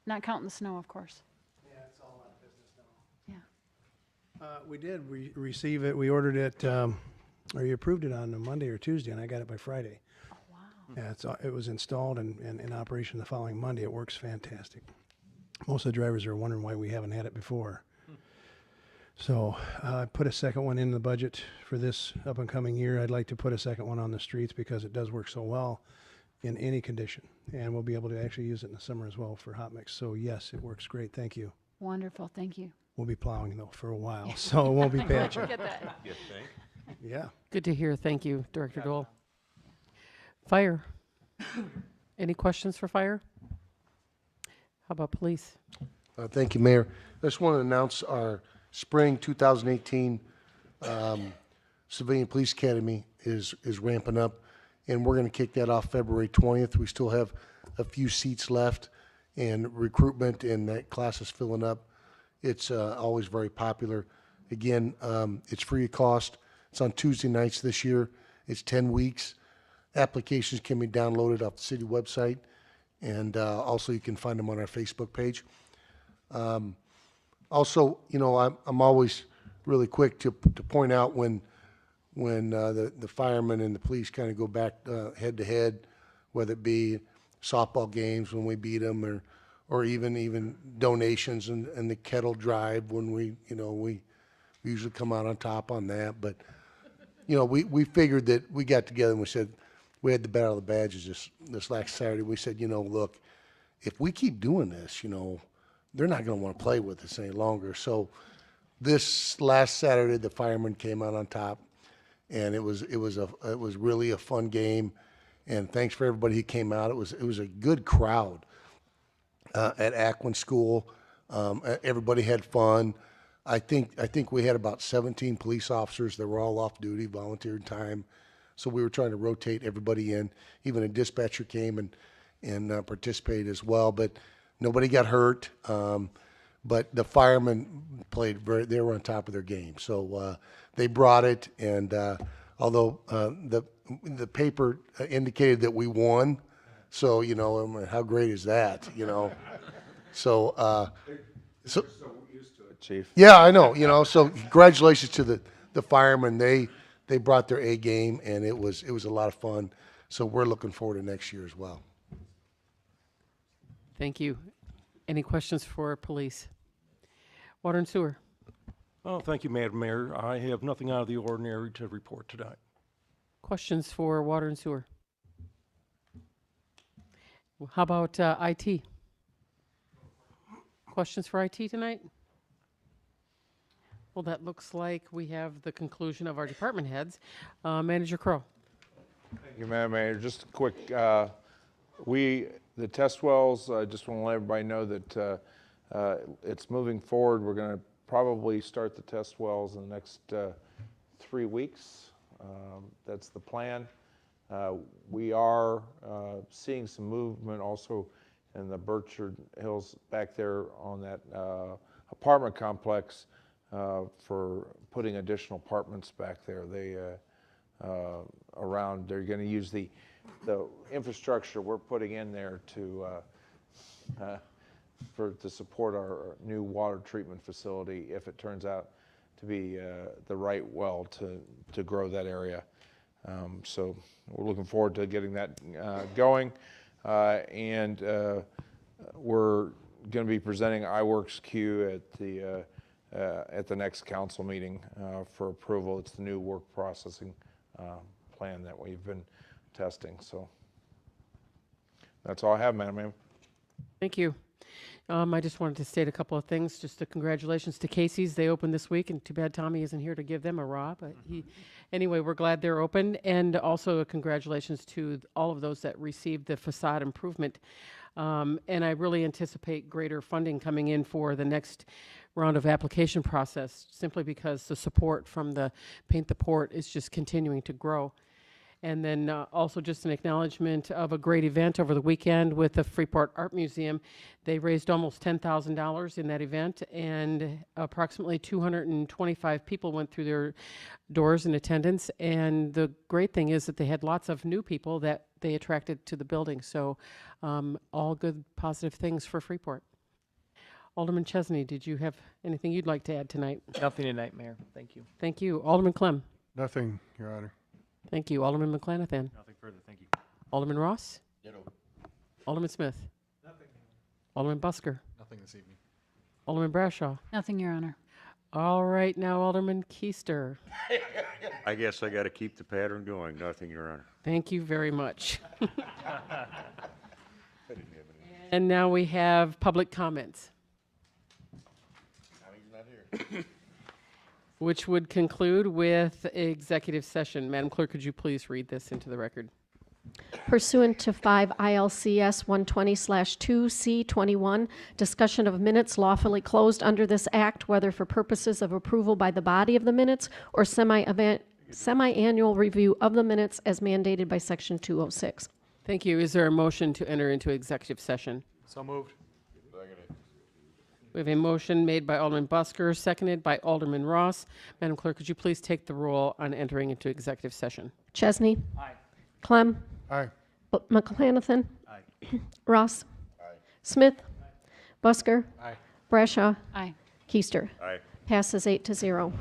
Not counting the snow, of course. Yeah, it's all on business now. Yeah. We did receive it. We ordered it, or you approved it on a Monday or Tuesday, and I got it by Friday. Oh, wow. Yeah, it was installed and in operation the following Monday. It works fantastic. Most of the drivers are wondering why we haven't had it before. So I put a second one in the budget for this up and coming year. I'd like to put a second one on the streets because it does work so well in any condition. And we'll be able to actually use it in the summer as well for hot mix. So yes, it works great. Thank you. Wonderful, thank you. We'll be plowing though for a while, so it won't be patching. Get that. You think? Yeah. Good to hear. Thank you, Director Dole. Fire. Any questions for Fire? How about Police? Thank you, Mayor. I just want to announce our spring 2018 Civilian Police Academy is ramping up, and we're going to kick that off February 20th. We still have a few seats left, and recruitment and that class is filling up. It's always very popular. Again, it's free of cost. It's on Tuesday nights this year. It's 10 weeks. Applications can be downloaded off the city website, and also you can find them on our Facebook page. Also, you know, I'm always really quick to point out when the firemen and the police kind of go back head to head, whether it be softball games when we beat them, or even donations and the kettle drive when we usually come out on top on that. But you know, we figured that we got together and we said we had the Battle of the Badges this last Saturday. We said, you know, look, if we keep doing this, you know, they're not going to want to play with us any longer. So this last Saturday, the firemen came out on top, and it was really a fun game. And thanks for everybody who came out. It was a good crowd at Ackland School. Everybody had fun. I think we had about 17 police officers that were all off duty, volunteer time. So we were trying to rotate everybody in. Even a dispatcher came and participated as well. But nobody got hurt, but the firemen they were on top of their game. So they brought it, and although the paper indicated that we won, so, you know, I mean, how great is that, you know? So, So used to it, Chief. yeah, I know, you know, so congratulations to the firemen. They brought their A game, and it was a lot of fun. So we're looking forward to next year as well. Thank you. Any questions for Police? Water and Sewer. Oh, thank you, Madam Mayor. I have nothing out of the ordinary to report tonight. Questions for Water and Sewer? How about IT? Questions for IT tonight? Well, that looks like we have the conclusion of our department heads. Manager Crow. Thank you, Madam Mayor. Just a quick, the test wells, I just want to let everybody know that it's moving forward. We're going to probably start the test wells in the next 3 weeks. That's the plan. We are seeing some movement also in the Birchard Hills back there on that apartment complex for putting additional apartments back there. They're going to use the infrastructure we're putting in there to support our new water treatment facility if it turns out to be the right well to grow that area. So we're looking forward to getting that going, and we're going to be presenting iWorks-Q at the next council meeting for approval. It's the new work processing plan that we've been testing. So that's all I have, Madam Mayor. Thank you. I just wanted to state a couple of things. Just a congratulations to Casey's. They opened this week, and too bad Tommy isn't here to give them a raw. But anyway, we're glad they're open. And also a congratulations to all of those that received the facade improvement. And I really anticipate greater funding coming in for the next round of application process, simply because the support from the Paint the Port is just continuing to grow. And then also just an acknowledgement of a great event over the weekend with the Freeport Art Museum. They raised almost $10,000 in that event, and approximately 225 people went through their doors in attendance. And the great thing is that they had lots of new people that they attracted to the building. So all good, positive things for Freeport. Alderman Chesney, did you have anything you'd like to add tonight? Nothing tonight, Mayor. Thank you. Thank you. Alderman Clem. Nothing, Your Honor. Thank you. Alderman McClanathan. Nothing further, thank you. Alderman Ross. Ditto. Alderman Smith. Nothing. Alderman Busker. Nothing this evening. Alderman Brashaw. Nothing, Your Honor. All right, now Alderman Keister. I guess I got to keep the pattern going. Nothing, Your Honor. Thank you very much. And now we have public comments, which would conclude with executive session. Madam Clerk, could you please read this into the record? Pursuant to 5 ILCS 120/2C21, discussion of minutes lawfully closed under this act, whether for purposes of approval by the body of the minutes or semi-annual review of the minutes as mandated by Section 206. Thank you. Is there a motion to enter into executive session? So moved. We have a motion made by Alderman Busker, seconded by Alderman Ross. Madam Clerk, could you please take the roll on entering into executive session? Chesney. Aye. Clem. Aye. McClanathan. Aye. Ross. Smith. Busker. Aye. Brashaw. Aye. Keister. Aye. Passes 8-0.